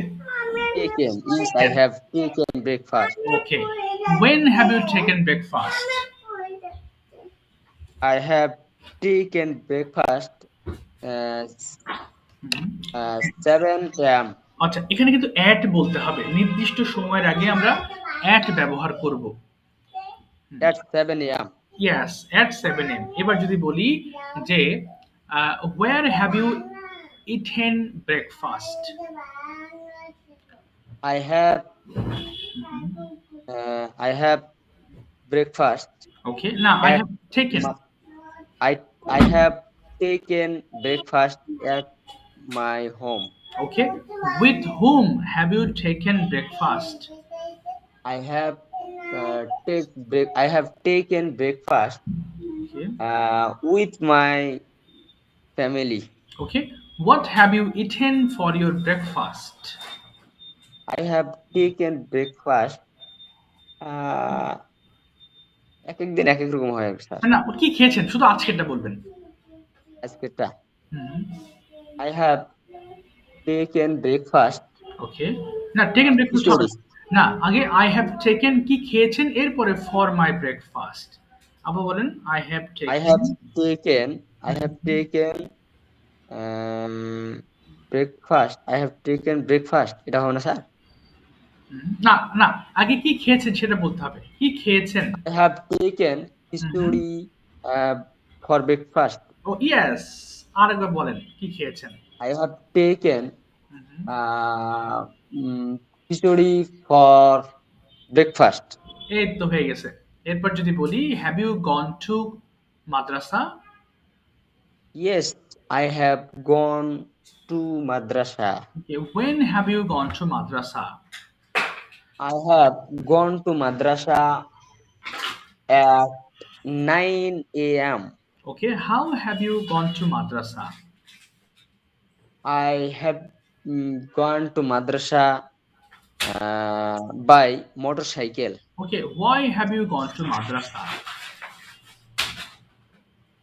Taken. Yes, I have taken breakfast. Okay, when have you taken breakfast? I have taken breakfast 7 a.m. আচ্ছা, এখানে কিন্তু অ্যাট বলতে হবে, নির্দিষ্ট সময়ের আগে আমরা অ্যাট ব্যবহার করব। At 7 a.m. Yes, at 7 am। এবার যদি বলি যে where have you eaten breakfast? I have breakfast. ওকে, না, I at have taken। I have taken breakfast at my home. Okay, with whom have you taken breakfast? I have taken breakfast Okay. with my family. Okay, what have you eaten for your breakfast? I have taken breakfast এক এক দিন এক এক রকম হয় স্যার। না, কি খেয়েছেন শুধু আজকেরটা বলবেন। আজকেরটা I have taken breakfast. ওকে, না, টেকেন ব্রেকফাস্ট হবে না, আগে I have taken কি খেয়েছেন, এরপরে for my breakfast। আবার বলেন, I have taken breakfast. I have taken breakfast. এটা হবে না স্যার? না না, আগে কি খেয়েছেন সেটা বলতে হবে, কি খেয়েছেন। I have taken khichuri for breakfast. Oh yes, আরেকবার বলেন, কি খেয়েছেন। I have taken khichuri for breakfast. এই তো হয়ে গেছে। এরপর যদি বলি, have you gone to madrasa? Yes, I have gone to madrasa. Okay, when have you gone to madrasa? I have gone to madrasa at 9 a.m. Okay, how have you gone to madrasa? I have gone to madrasa by motorcycle. Okay, why have you gone to madrasa?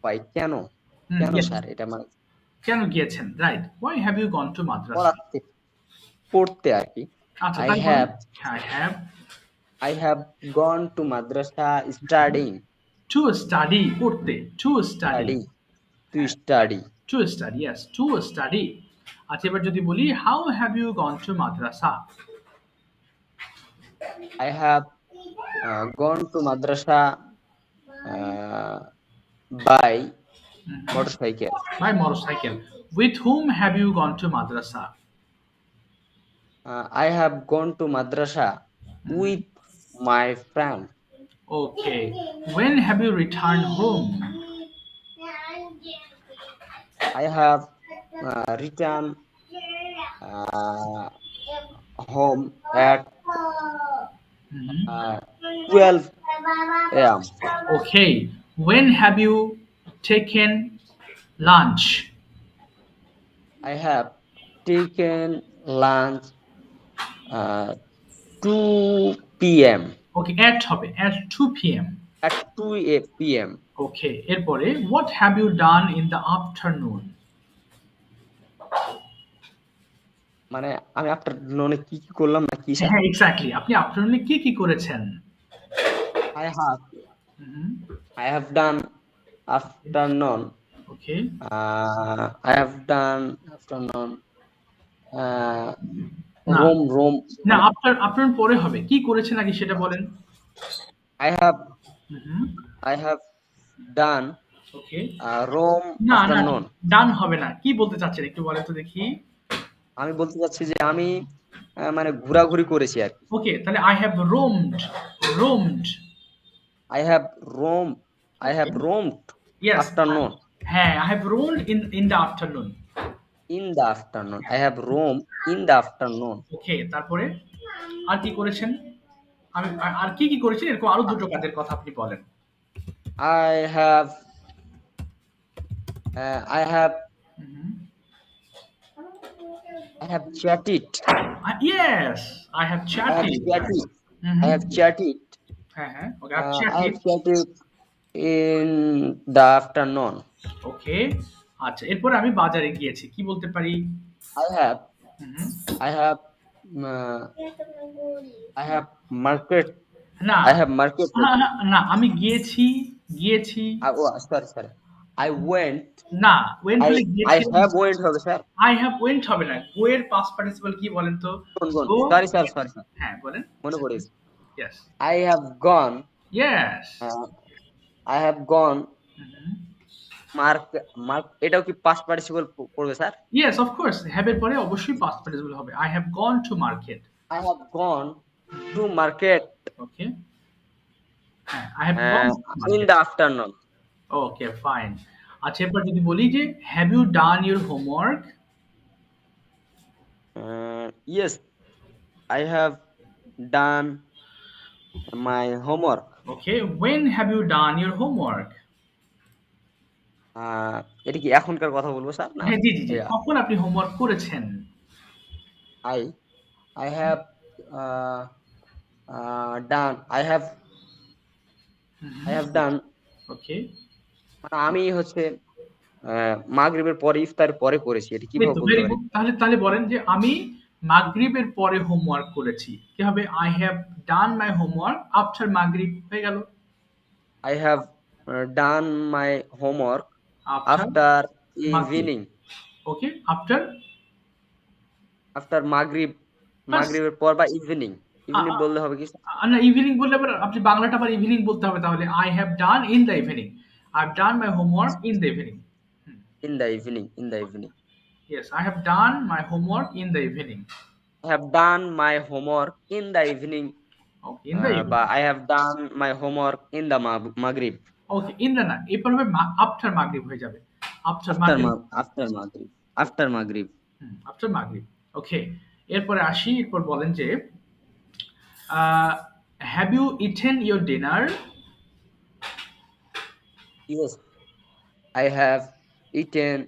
Why? কেন স্যার? এটা মানে কেন গিয়েছেন, right. why have you gone to madrasa? পড়তে আর কি। আচ্ছা, I have gone to madrasa studying. to study, পড়তে, to study, yes, to study। আচ্ছা, এবার যদি বলি, how have you gone to madrasa? I have gone to madrasa by motorcycle. With whom have you gone to madrasa? I have gone to madrasa with my friend. Okay, when have you returned home? I have returned home at 12 a.m. Okay, when have you taken lunch? I have taken lunch 2 p.m. Okay, at হবে, at 2 p.m. at 2 p.m. ওকে, এরপরে what have you done in the afternoon? মানে আমি আফটারনুনে কি কি করলাম না কি স্যার? হ্যাঁ, এক্স্যাক্টলি, আপনি আফটারনুনে কি কি করেছেন? I have hmm, I have done afternoon. Okay, I have done afternoon. না Roam. না, আফটারনুন পরে হবে, কি করেছেন আগে সেটা বলেন। I have hmm, I have done okay, roam না না, afternoon. ডান হবে না, কি বলতে চাচ্ছেন একটু বলেন তো দেখি। আমি বলতে চাচ্ছি যে আমি মানে ঘোরাঘুরি করেছি আর কি। ওকে, তাহলে I have roamed. I have roamed Yes. afternoon. হ্যাঁ, I have roamed in the afternoon. In the afternoon. I have roamed in the afternoon. ওকে, তারপরে আর কি করেছেন? আর কি কি করেছেন, এরকম আরো দুটো কাজের কথা আপনি বলেন। I have I have hmm, I have chatted. yes, I have chatted. Hmm, I have chatted. হ্যাঁ হ্যাঁ, ওকে, I've I have chatted. chatted in the afternoon. ওকে, আচ্ছা, এরপরে আমি বাজারে গিয়েছি, কি বলতে পারি? I have hmm, I have uh, I have market. না I have marketed. না, আমি গিয়েছি। Sorry. I went. না, went I হলে I গিয়েছিলাম। have went হবে স্যার। I have went হবে না, go এর past participle কি বলেন তো? গন। Go, Sorry sir. হ্যাঁ বলেন। মনে পড়েছে। Yes. I have gone. Yes. I have gone. Hmm, mark এটাও কি পাস্ট পার্টিসিপল পড়বে sir? yes, of course, have এর পরে অবশ্যই past participle হবে। I have gone to market. I have gone to market Okay. হ্যাঁ, I have gone to in market. the afternoon. Okay, fine. আচ্ছা, এরপর যদি বলি যে have you done your homework? Yes, I have done my homework. Okay, when have you done your homework? এটা কি এখনকার কথা বলবো স্যার না? হ্যাঁ, জি, কখন আপনি হোমওয়ার্ক করেছেন? I have done. I have done. ওকে, মানে আমি হচ্ছে মাগরিবের পরে ইফতারের পরে করেছি। এটা কিভাবে বলতে ভেরি পারি? গুড। তাহলে বলেন যে আমি মাগরিবের পরে হোমওয়ার্ক করেছি। কি হবে? I have done my homework after মাগরিব, হয়ে গেল। I have done my homework after after মাগরিব। evening. ওকে, after মাগরিব, বাস। মাগরিবের পর বা ইভিনিং। ইভিনিং বললে হবে কি? না, ইভিনিং বললে আবার আপনি বাংলাটা আবার ইভিনিং বলতে হবে তাহলে। I have done in the evening. I've done my homework in the evening. In the evening. Yes, I have done my homework in the evening. I have done my homework in the evening. Okay, in the evening. বা I have done my homework in the মাগরিব। ওকে, ইন দ্য না, এরপর হবে আফটার মাগরিব হয়ে যাবে। আফটার মাগরিব। after মাগরিব। আফটার মাগরিব। ওকে, এরপরে আসি, এরপর বলেন যে have you eaten your dinner? Yes, I have eaten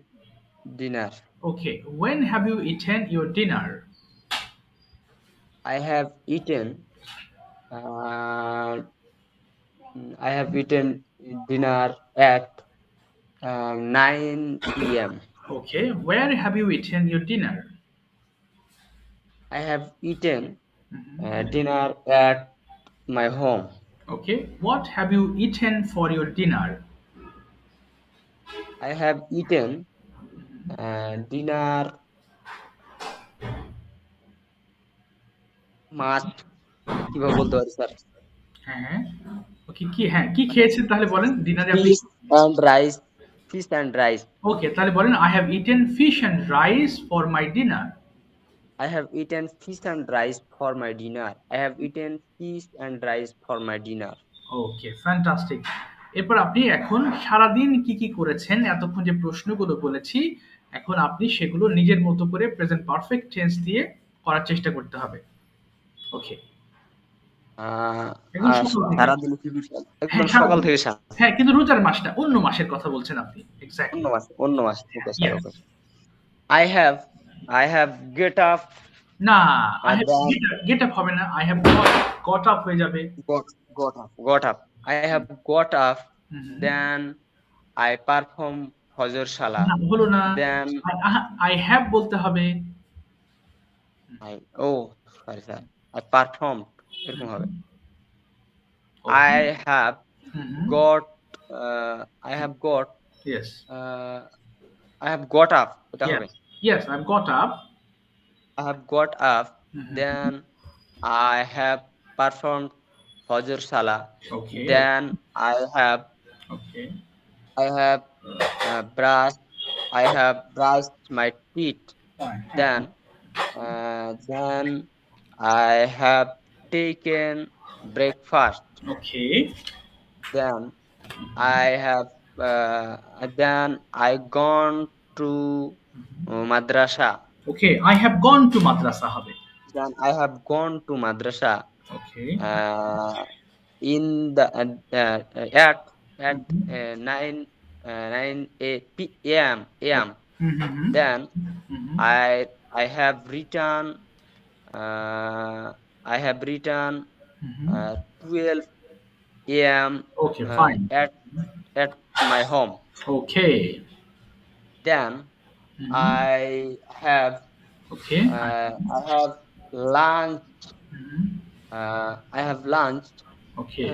dinner. Okay, when have you eaten your dinner? I have eaten dinner at 9 p.m. Okay, where have you eaten your dinner? I have eaten dinner at my home. Okay, what have you eaten for your dinner? I have eaten dinner মাছ কিভাবে বলতে পারি স্যার? হ্যাঁ, ওকে, কি খেয়েছেন তাহলে বলেন ডিনারে আপনি? Fish and rice. ওকে, তাহলে বলেন I have eaten fish and rice for my dinner. I have eaten fish and rice for my dinner. I have eaten fish and rice for my dinner. Okay, fantastic. এরপর আপনি এখন সারাদিন কি কি করেছেন, এতক্ষণ যে প্রশ্নগুলো বলেছি, এখন আপনি সেগুলো নিজের মতো করে প্রেজেন্ট পারফেক্ট টেন্স দিয়ে করার চেষ্টা করতে হবে। ওকে, সারাদিন একদম সকাল থেকে হ্যাঁ, কিন্তু রোজার মাসটা, অন্য মাসের কথা বলছেন আপনি। এক্স্যাক্টলি, অন্য মাস ঠিক আছে। I have get up না, I have then get up হবে না, I have got up হয়ে যাবে। got up. I have got up. Hmm, Then I perform Fajr Salah. না হলো না, Then I have বলতে হবে। oh sorry sir. I performed এরকম হবে। ওকে, I have got I have got yes, uh, I have got up এটা ইয়েস, হবে। Yes, I've got up। I have got up. Then I have performed Fajr Salah. Okay, Then okay, I have brushed I have brushed my teeth. Fine, Then I have taken breakfast. Okay, Then I have then I gone to madrasa. Okay, I have gone to মাদ্রাসা হবে। Then I have gone to madrasa okay, uh, in the at 9 p.m. am. Then I have written I have written 12 a.m. Okay, fine, at my home. Okay, Then I have okay, I have lunch. I have lunched okay,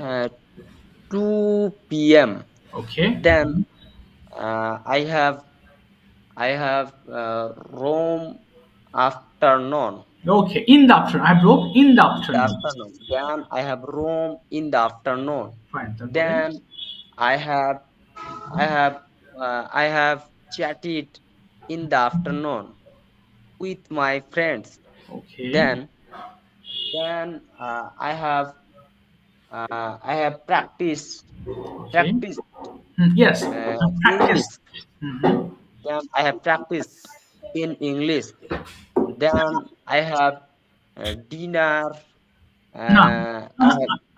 2 p.m. Okay, Then I have roam afternoon. Okay, in the afternoon, I wrote in the afternoon। Then I have roam in the afternoon. Fine, Then I have I have chatted in the afternoon with my friends. Okay, Then I have practiced yes, English. practice। Then I have practiced in English. Then I have dinner. না,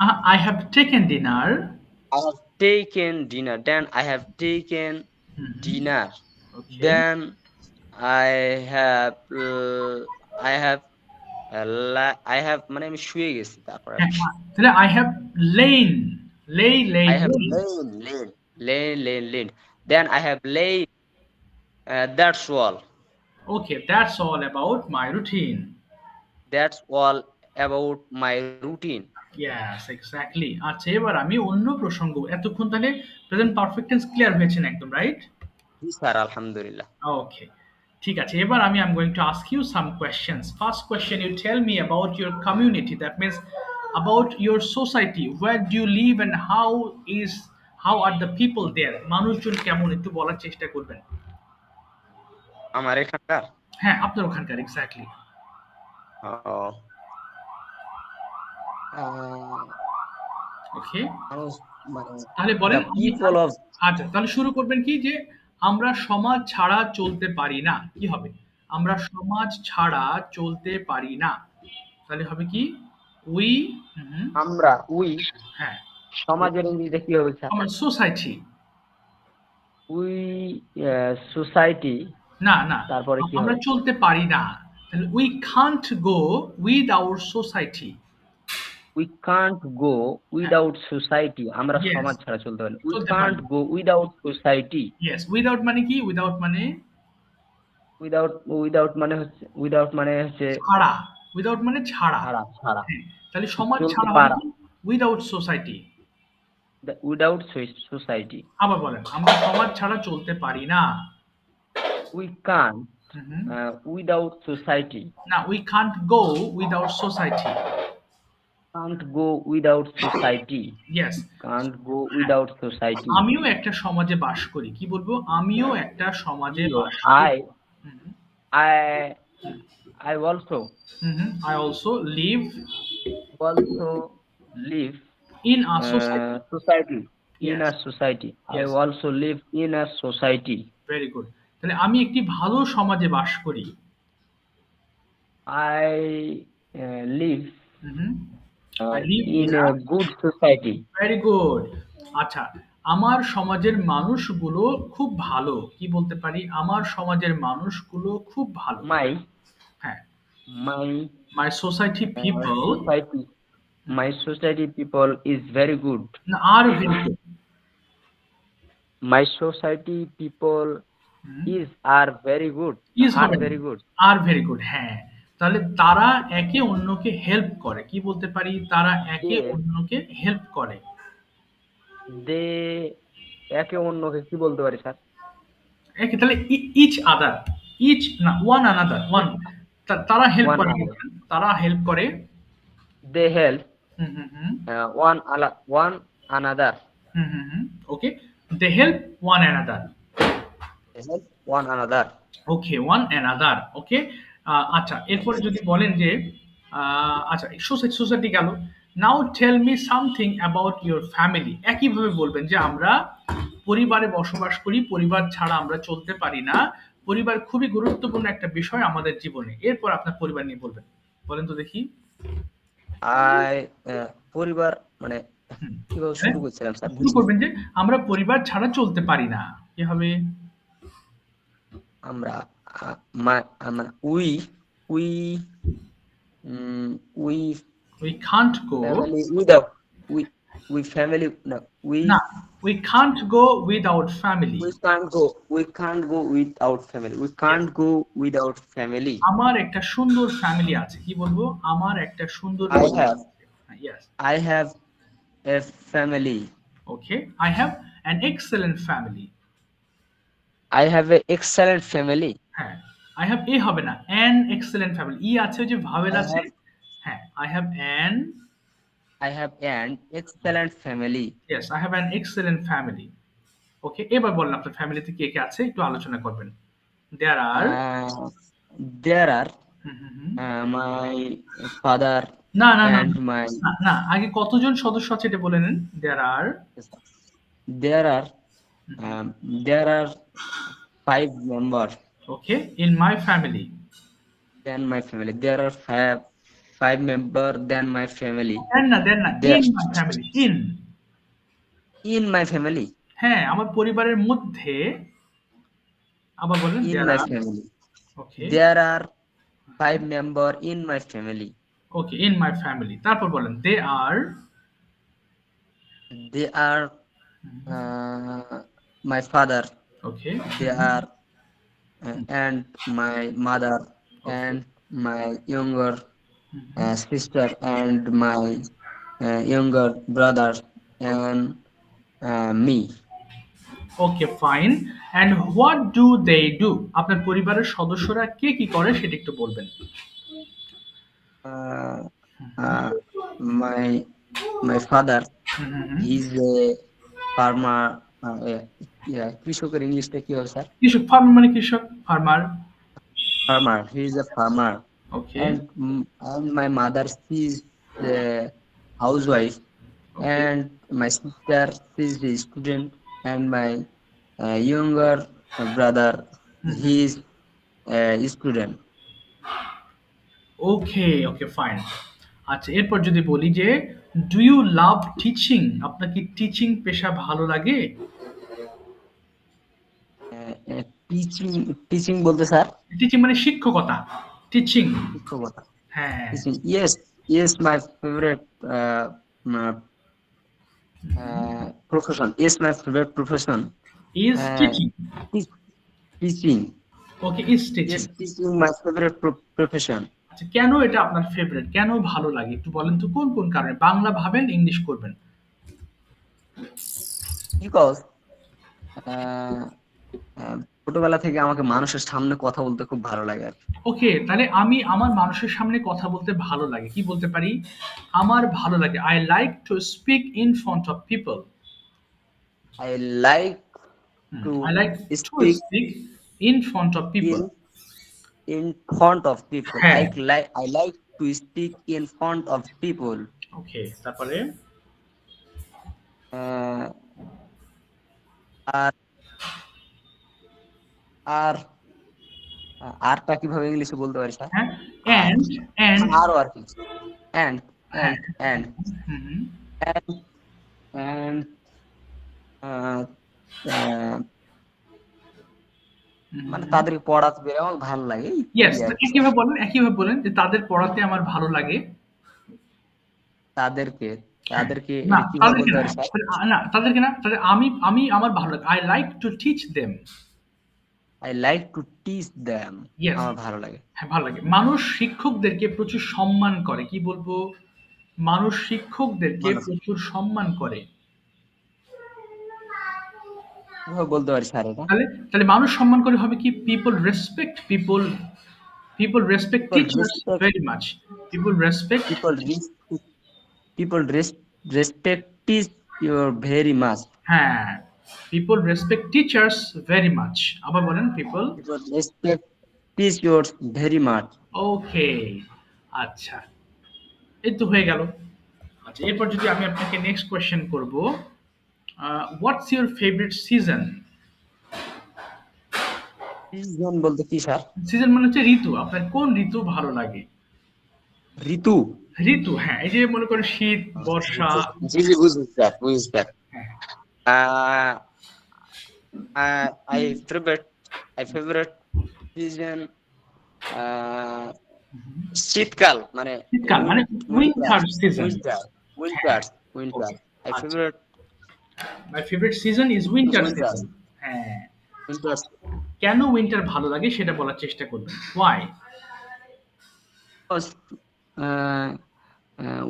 I I have taken dinner। have taken dinner. Then I have taken dinner. Okay, Then I have I have মানে আমি শুয়ে গেছি তারপরে তাহলে I have lain, lay, I have lain. Then I have laid. That's all. okay, that's all about my routine। That's all about my routine. Yes, exactly। আচ্ছা, এবার আমি অন্য প্রসঙ্গ, এতক্ষণ তাহলে প্রেজেন্ট পারফেক্ট টেন্স ক্লিয়ার হয়েছেন একদম, রাইট? জি স্যার আলহামদুলিল্লাহ। ওকে, ঠিক আছে, এবার আমি I am going to ask you some questions. First question, you tell me about your community, that means about your society, where do you live and how are the people there, মানুষজন কেমন, একটু বলার চেষ্টা করবেন। আমার এখানকার হ্যাঁ, আপনার ওখানকার, এক্স্যাক্টলি। ওকে, তাহলে বলেন। আচ্ছা, তাহলে শুরু করবেন কি, যে আমরা সমাজ ছাড়া চলতে পারি না, কি হবে? আমরা সমাজ ছাড়া চলতে পারি না, তাহলে হবে কি? উই, আমরা হ্যাঁ, সমাজের ইংরেজিতে কি হবে স্যার? আমার সোসাইটি। We society. না, না, তারপরে কি আমরা হবে? চলতে পারি না, তাহলে we can't go with our society. We can't go without society. আমরা Yes, সমাজ ছাড়া চলতে পারি না। We চলতে পারি। can't go without society. Yes, without মানে কি? উইদাউট মানে Without মানে হচ্ছে ছাড়া, উইদাউট মানে ছাড়া। ছাড়া। হ্যাঁ, তাহলে সমাজ চলতে ছাড়া পারা। হবে উইদাউট সোসাইটি। Without society. আবার বলেন, আমরা সমাজ ছাড়া চলতে পারি না। We can't without society. না, we can't go without society. Can't go without society. Yes, Can't go without society. আমিও একটা সমাজে বাস করি, কি বলবো? আমিও একটা সমাজে বাস করি। I also I also live in a society। in a society. I Yes, also live in a society. very good। তাহলে আমি একটি ভালো সমাজে বাস করি। I live I live in a good society. very good। আচ্ছা, আমার সমাজের মানুষগুলো খুব ভালো, কি বলতে পারি? আমার সমাজের মানুষগুলো খুব ভালো। My হ্যাঁ, My My society people society, my society people is very good. are very good. My society people hmm, is are very good. Is Are হবে না, very good. Are very good. হ্যাঁ, তাহলে তারা একে অন্যকে হেল্প করে, কি বলতে পারি, তারা একে They অন্যকে হেল্প করে। they একে অন্যকে কি বলতে পারি স্যার? একে তাহলে ইচ আদার, ইচ না ওয়ান আনাদার, ওয়ান, তারা হেল্প One করে, another. তারা হেল্প করে। They help hmm hmm hmm one another. Hmm hmm hmm okay, they help one another. They help one another. Okay, one another, okay. আচ্ছা, এরপরে যদি বলেন যে আচ্ছা, সোসাইটি সোসাইটি গেল। Now tell me something about your family. একইভাবে বলবেন যে আমরা পরিবারে বসবাস করি, পরিবার ছাড়া আমরা চলতে পারি না, পরিবার খুবই গুরুত্বপূর্ণ একটা বিষয় আমাদের জীবনে। এরপর আপনার পরিবার নিয়ে বলবেন, বলেন তো দেখি। I পরিবার মানে হুম, কিভাবে হ্যাঁ, শুরু করছিলাম স্যার শুরু বুঝছি না। করবেন যে আমরা পরিবার ছাড়া চলতে পারি না, কি হবে? আমরা আ- আমরা we we we can't go. family without we family no we না, we can't go without family. we can't go without family we can't go without family. আমার একটা সুন্দর ফ্যামিলি আছে, কি বলবো, আমার একটা সুন্দর I পরিবার have আছে। Yes. I have a family. Okay, I have an excellent family. I have a excellent family. হ্যাঁ, আই হ্যাভ এ হবে না, অ্যান এক্সেলেন্ট ফ্যামিলি, ই আছে, ওই যে ভাওয়েল I আছে। have হ্যাঁ, I have an, I have an excellent family. Yes, I have an excellent family. Okay, এবার বলেন আপনার ফ্যামিলিতে কে কে আছে, একটু আলোচনা করবেন। দেয়ার আর, There are hmm hmm hmm, my father না না না and my না না, আগে কতজন সদস্য আছে এটা বলে নেন। দেয়ার আর, there are there are 5 members okay, in my family. than my family. There are five members than my family. দেন না, দেন না, There in my family, in. in my family. হ্যাঁ, আমার পরিবারের মধ্যে। আবার বলেন, In there my are, family. Okay, There are 5 members in my family. Okay, in my family. তারপর বলেন, they are, They are my father. Okay, They are and my mother okay, and my younger sister and my younger brother and me. Okay, fine. And what do they do? আপনার পরিবারের সদস্যরা কে কি করে সেটা একটু বলবেন। Uh, uh, my my father, hmm hmm hmm. he's a farmer. Yeah, কৃষকের ইংলিশটা কি হবে স্যার? কৃষক, ফার্মার মানে কৃষক, farmer. Farmer. He's a farmer, okay, and my mother, she's the housewife, okay, and my sister, she's a student, and my younger brother, hmm hmm, he's a student. Okay, okay, fine. আচ্ছা, এরপর যদি বলি যে ডু ইউ লাভ টিচিং? আপনার কি টিচিং পেশা ভালো লাগে? টিচিং বলতে স্যার টিচিং মানে শিক্ষকতা, টিচিং। শিক্ষকতা হ্যাঁ, teaching yes my favorite profession is uh, teaching. teaching. Okay, is teaching. Yes, teaching my favorite profession আচ্ছা, কেন এটা আপনার ফেভারিট, কেন ভালো লাগে একটু বলেন তো, কোন কোন কারণে? বাংলা ভাবেন, ইংলিশ করবেন। because আহ, আহ, ছোটবেলা থেকে আমাকে মানুষের সামনে কথা বলতে খুব ভালো লাগে আর কি। ওকে, তাহলে আমি আমার মানুষের সামনে কথা বলতে ভালো লাগে, কি বলতে পারি, আমার ভালো লাগে, I like to speak in front of people. I like I to like to speak speak in front of people. in front of people. হ্যাঁ, I like to speak in front of people. ওকে, তারপরে আহ, আর আর আরটা কিভাবে ইংলিশে বলতে পারি স্যার? হ্যাঁ, আর এন্ড, এন্ড, আরও আর কি and হ্যাঁ, and and hmm hmm, and and uh, uh, মানে তাদেরকে পড়াতে পেরে আমার ভালো লাগে ইয়েস, এই আর কি স্যার। একইভাবে বলেন যে তাদের পড়াতে আমার ভালো লাগে। তাদেরকে হ্যাঁ, তাদেরকে না এটা কিভাবে তাদেরকে বলতে না, পারি স্যার? তাদেরকে না, তাদের আমি আমি আমার ভালো লাগে। I like to teach them. I like to teach them. Yes, আমার ভালো লাগে। হ্যাঁ ভালো লাগে। মানুষ শিক্ষকদেরকে প্রচুর সম্মান করে, কি বলবো, মানুষ শিক্ষকদেরকে মানুষ প্রচুর সম্মান করে। কিভাবে বলতে পারি স্যার এটা? তাহলে তাহলে মানুষ সম্মান করে হবে কি, people respect people, people respect people teachers respect very much, people respect, people people respect teacher very much. হ্যাঁ, people respect teachers very much. আবার বলেন, people, people respect teacher very much. Okay. আচ্ছা, এই তো হয়ে গেল। আচ্ছা, এরপর যদি আমি আপনাকে নেক্সট কোয়েশ্চেন করব, what's your favourite season? Season বলতে কি স্যার? সিজন মানে হচ্ছে ঋতু। আপনার কোন ঋতু ভালো লাগে? ঋতু। ঋতু, হ্যাঁ, এই যে মনে করেন শীত, বর্ষা। জি জি বুঝছি স্যার, বুঝছি স্যার। হ্যাঁ, ah I favourite I favourite season শীতকাল, মানে শীতকাল মানে উইন্টার উইন্টার সিজন। উইন্টার হ্যাঁ, উইন্টার উইন্টার ওকে, আই আচ্ছা। Favourite my favourite season is winter winter season. হ্যাঁ, উইন্টার। কেন উইন্টার ভালো লাগে সেটা বলার চেষ্টা করবেন। ওয়াই?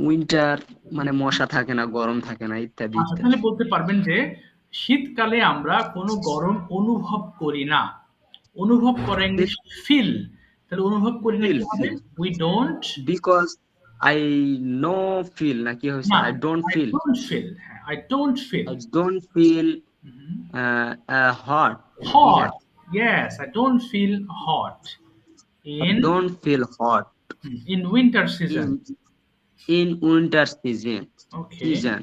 উইন্টার মানে মশা থাকে না, গরম থাকে না, ইত্যাদি আচ্ছা, ইত্যাদি। তাহলে বলতে পারবেন যে শীতকালে আমরা কোনো গরম অনুভব করি না। অনুভব করা ইংলিশ ফিল। তাহলে অনুভব করি না ফিল কি হবে? Feel we don't, because I no feel না কি হবে না, sir? I don't I feel don't feel, হ্যাঁ, I don't feel I don't feel hot hot. here. Yes, I don't feel hot I in don't feel hot winter season. in winter season. Okay, Season.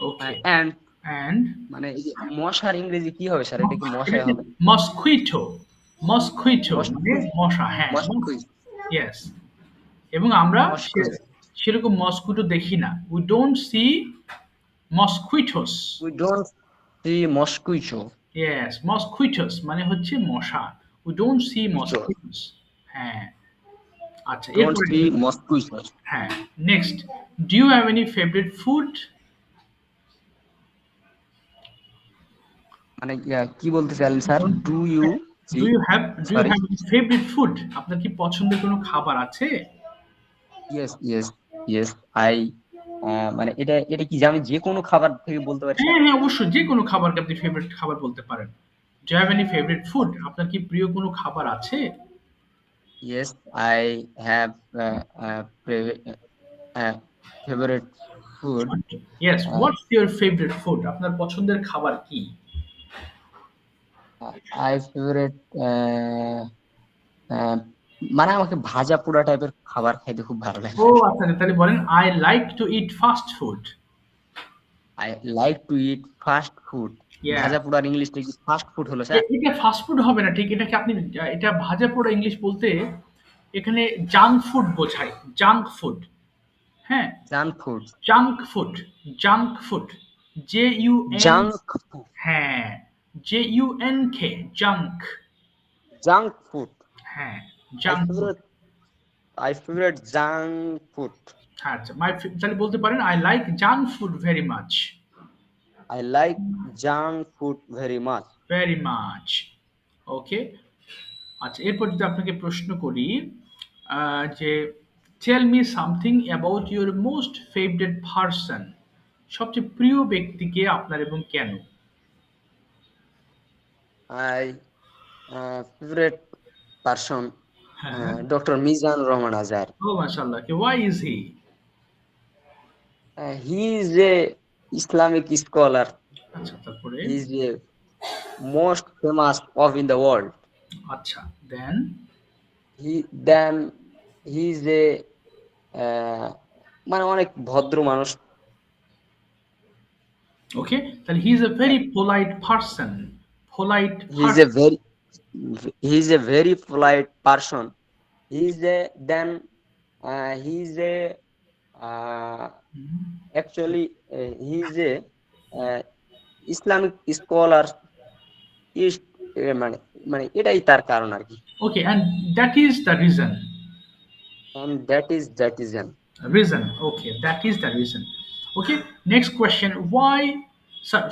Okay, And and মানে এই যে মশার ইংরেজি কি হবে স্যার? এটা কি মশাই হবে? মসকুইটো, মসকুইটো মানে মস্কুইটো মশা, হ্যাঁ। মস্কুইটো ইয়েস, এবং আমরা মস্কুইটো সেরকম মসকুইটো দেখি না। We don't see mosquitoes. we don't see mosquito. Yes, mosquitoes মানে হচ্ছে মশা। We don't see Mosquito. Mosquitoes. হ্যাঁ, আচ্ছা, Don't এরপরে, see mosquitoes. হ্যাঁ, next, do you have any favourite food? মানে কি বলতে চাইলেন sir? Do you see, do you have do you sorry? Have any favourite food? আপনার কি পছন্দের কোনো খাবার আছে? ইয়েস ইয়েস ইয়েস আই মানে এটা এটা কি যে আমি যে কোনো খাবার থেকে বলতে পারি স্যার? হ্যাঁ, হ্যাঁ, অবশ্যই যে কোনো খাবারকে আপনি ফেভারিট খাবার বলতে পারেন। Do you have any favourite food? আপনার কি প্রিয় কোনো খাবার আছে? Yes, I have favorite food. Yes, Uh, what's your favourite food? আপনার পছন্দের খাবার কি? I favorite uh, মানে আমাকে ভাজা পোড়া টাইপের খাবার খাইতে খুব ভালো লাগে। ও আচ্ছা, আচ্ছা, তাহলে বলেন, I like to it fast food. I like to eat fast food. ইয়া, ভাজা পোড়ার ইংলিশটা কি ফাস্ট ফুড হলো স্যার? এটা ফাস্ট ফুড হবে না ঠিক। এটাকে আপনি, এটা ভাজা পোড়া ইংলিশ বলতে এখানে জাঙ্ক ফুড বোঝায়। জাঙ্ক ফুড, হ্যাঁ, junk food. Junk food, junk food, J U N, junk food. হ্যাঁ, J U N K, junk. Junk food. হ্যাঁ, I junk food. favorite I favorite junk food. আচ্ছা, তাহলে বলতে পারেন, I like junk food very much. I like junk food very much. Very much, okay. আচ্ছা, এরপর যদি আপনাকে প্রশ্ন করি, যে tell me something about your most favourite person. সবচেয়ে প্রিয় ব্যক্তিকে আপনার এবং কেন? I favorite person হ্যাঁ, Dr. Mizan Rahman Azhar. ও মাশাআল্লাহ, কে why is he? He is a Islamic scholar. আচ্ছা, তারপরে, He is a most famous of in the world. আচ্ছা, দেন, Then he is a মানে অনেক ভদ্র মানুষ। ওকে, তাহলে he is a very polite person. Polite He is a very he is a very polite person. He is a then he is a actually he is a Islamic scholar is মানে মানে এটাই তার কারণ আর কি। Okay, and that is the reason. And that is an Reason. Okay, that is the reason. Okay, next question. Why?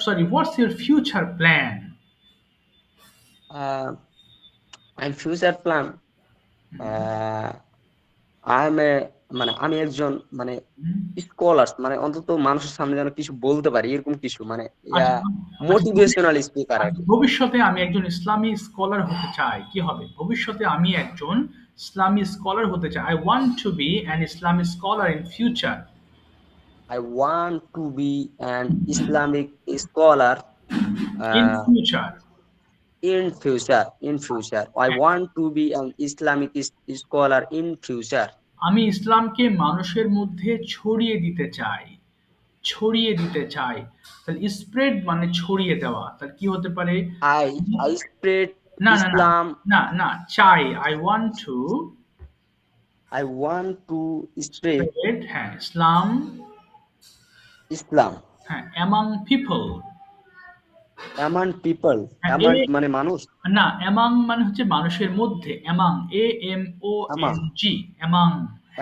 Sorry. What's your future plan? uh, and future plan. আমি মানে আমি একজন মানে স্কলার, মানে অন্তত মানুষের সামনে যেন কিছু বলতে পারি এরকম কিছু, মানে আচ্ছা, আচ্ছা, মোটিভেশনাল স্পিকার আর আচ্ছা, কি। ভবিষ্যতে আমি একজন ইসলামী স্কলার হতে চাই, কি হবে? ভবিষ্যতে আমি একজন ইসলামী স্কলার হতে চাই। I want to be an Islamic scholar in future. I want to be an Islamic scholar In uh, future. in future. In future, I want to be an Islamic scholar in future. আমি ইসলামকে মানুষের মধ্যে ছড়িয়ে দিতে চাই। ছড়িয়ে দিতে চাই। তাহলে স্প্রেড মানে ছড়িয়ে দেওয়া। তাহলে কি হতে পারে? I spread না, না, না, Islam. না, না, চাই। I want to I want to spread spread, হ্যাঁ, ইসলাম, Islam হ্যাঁ, among people. among people. হ্যাঁ, Among মানে মানুষ। না, among মানে হচ্ছে মানুষের মধ্যে। among, Among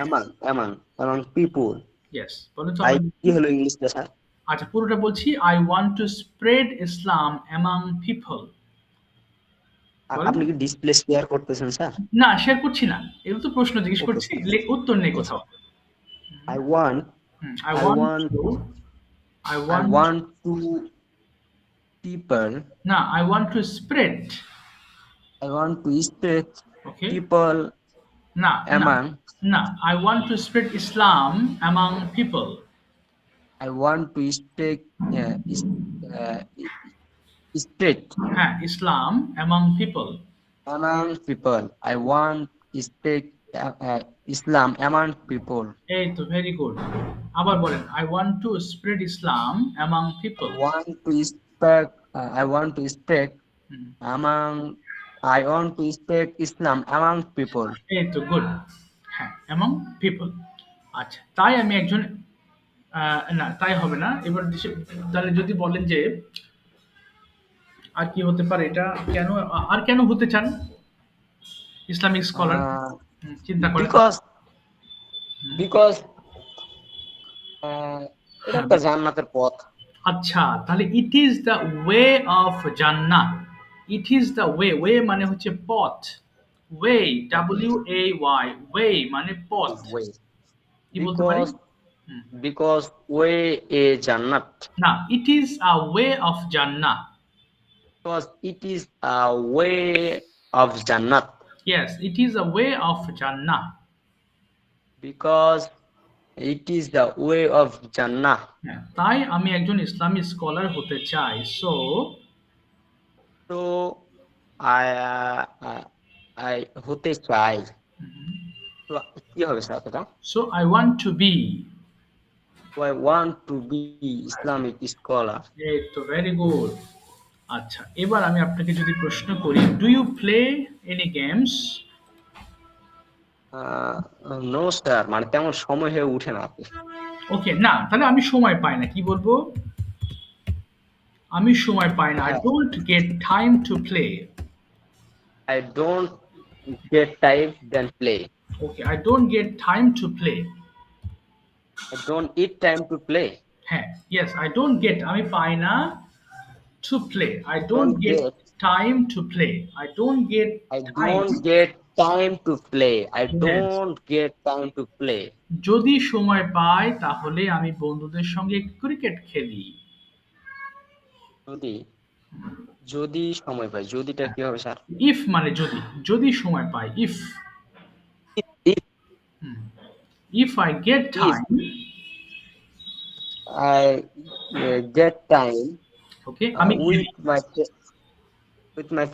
AMONG, among, among people. yes, বলুন তো I আমার। কি হলো ইংলিশটা স্যার? আচ্ছা, পুরোটা বলছি। I want to spread Islam among people. বলেন। আপনি কি ডিসপ্লে শেয়ার করতেছেন স্যার? না, শেয়ার করছি না। এগুলো তো প্রশ্ন জিজ্ঞেস ওকে করছি, স্যার। উত্তর নেই কোথাও। I want I I want want to, I I want, want to people. না, I want to spread, I want to spread okay, people না, না, among. না, I want to spread Islam among people. I want to spread uh, spread হ্যাঁ, ইসলাম among people. among people. I want to spread Islam among people. এই তো, ভেরি গুড। আবার বলেন। I want to spread Islam among people. I want to spread hmm, among. I want to spread Islam among people. এই তো, গুড। হ্যাঁ, among people. আচ্ছা, তাই আমি একজন, না, তাই হবে না। এবার তাহলে যদি বলেন যে আর কি হতে পারে এটা, কেন, আর কেন হতে চান ইসলামিক স্কলার? Uh, চিন্তা করেন। because because এটা একটা জান্নাতের পথ। আচ্ছা, তাহলে it is the way of Jannah. It is the way. Way মানে হচ্ছে পথ। ওয়ে, WAY, ওয়ে মানে পথ। Way. কি বলতে পারি? Because way a jannat. না, it is a way of Jannah. Because it is a way of jannat. Yes, it is a way of Jannah. Because it is the way of Jannah. হ্যাঁ, তাই আমি একজন ইসলামী স্কলার হতে চাই। সো So I হতে চাই। তো কি হবে স্যার এটা? So I want to be. So I want to be Islamic scholar. এই তো, ভেরি গুড। আচ্ছা, এবার আমি আপনাকে যদি প্রশ্ন করি, do you play any games? No sir, মানে তেমন সময় হয়ে উঠে না। ওকে, না, তাহলে আমি সময় পাই না। কি বলবো? আমি সময় পাই না। I don't get time to play. I don't get time then play. Okay, I don't get time to play. I don't eat time to play. হ্যাঁ, ইয়েস, আই ডোন্ট গেট, আমি পাই না, to play. I don't Don't get get. Time to play. I don't get I time. don't get time to play. I Yes. don't get time to play. যদি সময় পাই তাহলে আমি বন্ধুদের সঙ্গে ক্রিকেট খেলি। যদি যদি সময় পাই, যদিটা কি হবে স্যার? ইফ মানে যদি, যদি সময় পাই, if. If if I get time, I get time okay, আমি with my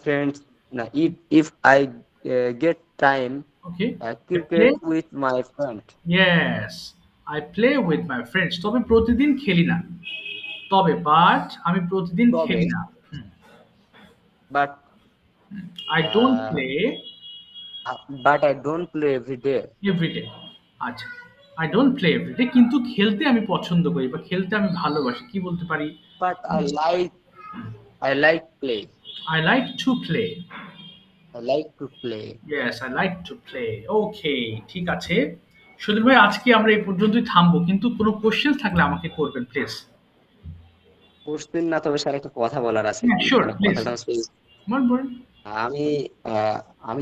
friends. No, if I get time okay, cricket with my friend. Yes, I play with my friends. তবে প্রতিদিন খেলি না। তবে বাট আমি প্রতিদিন তবে, খেলি না। but I don't play I don't play every day. Everyday. আচ্ছা, আই ডোন্ট প্লে এভরিডে, কিন্তু খেলতে আমি পছন্দ করি বা খেলতে আমি ভালোবাসি। কি বলতে পারি? But I like I like play. I like to play. I like to play. Yes, I like to play. Okay, ঠিক আছে। সুধীর ভাই আজকে আমরা এই পর্যন্তই থামবো। কিন্তু কোনো কোয়েশ্চেন থাকলে আমাকে করবেন প্লিজ। কোশ্চেন না, তবে স্যার একটা কথা বলার আছে হ্যাঁ, কি, সিউর মানে প্লিজ। কথাটা হচ্ছে বলেন, বলেন। আমি আহ, আমি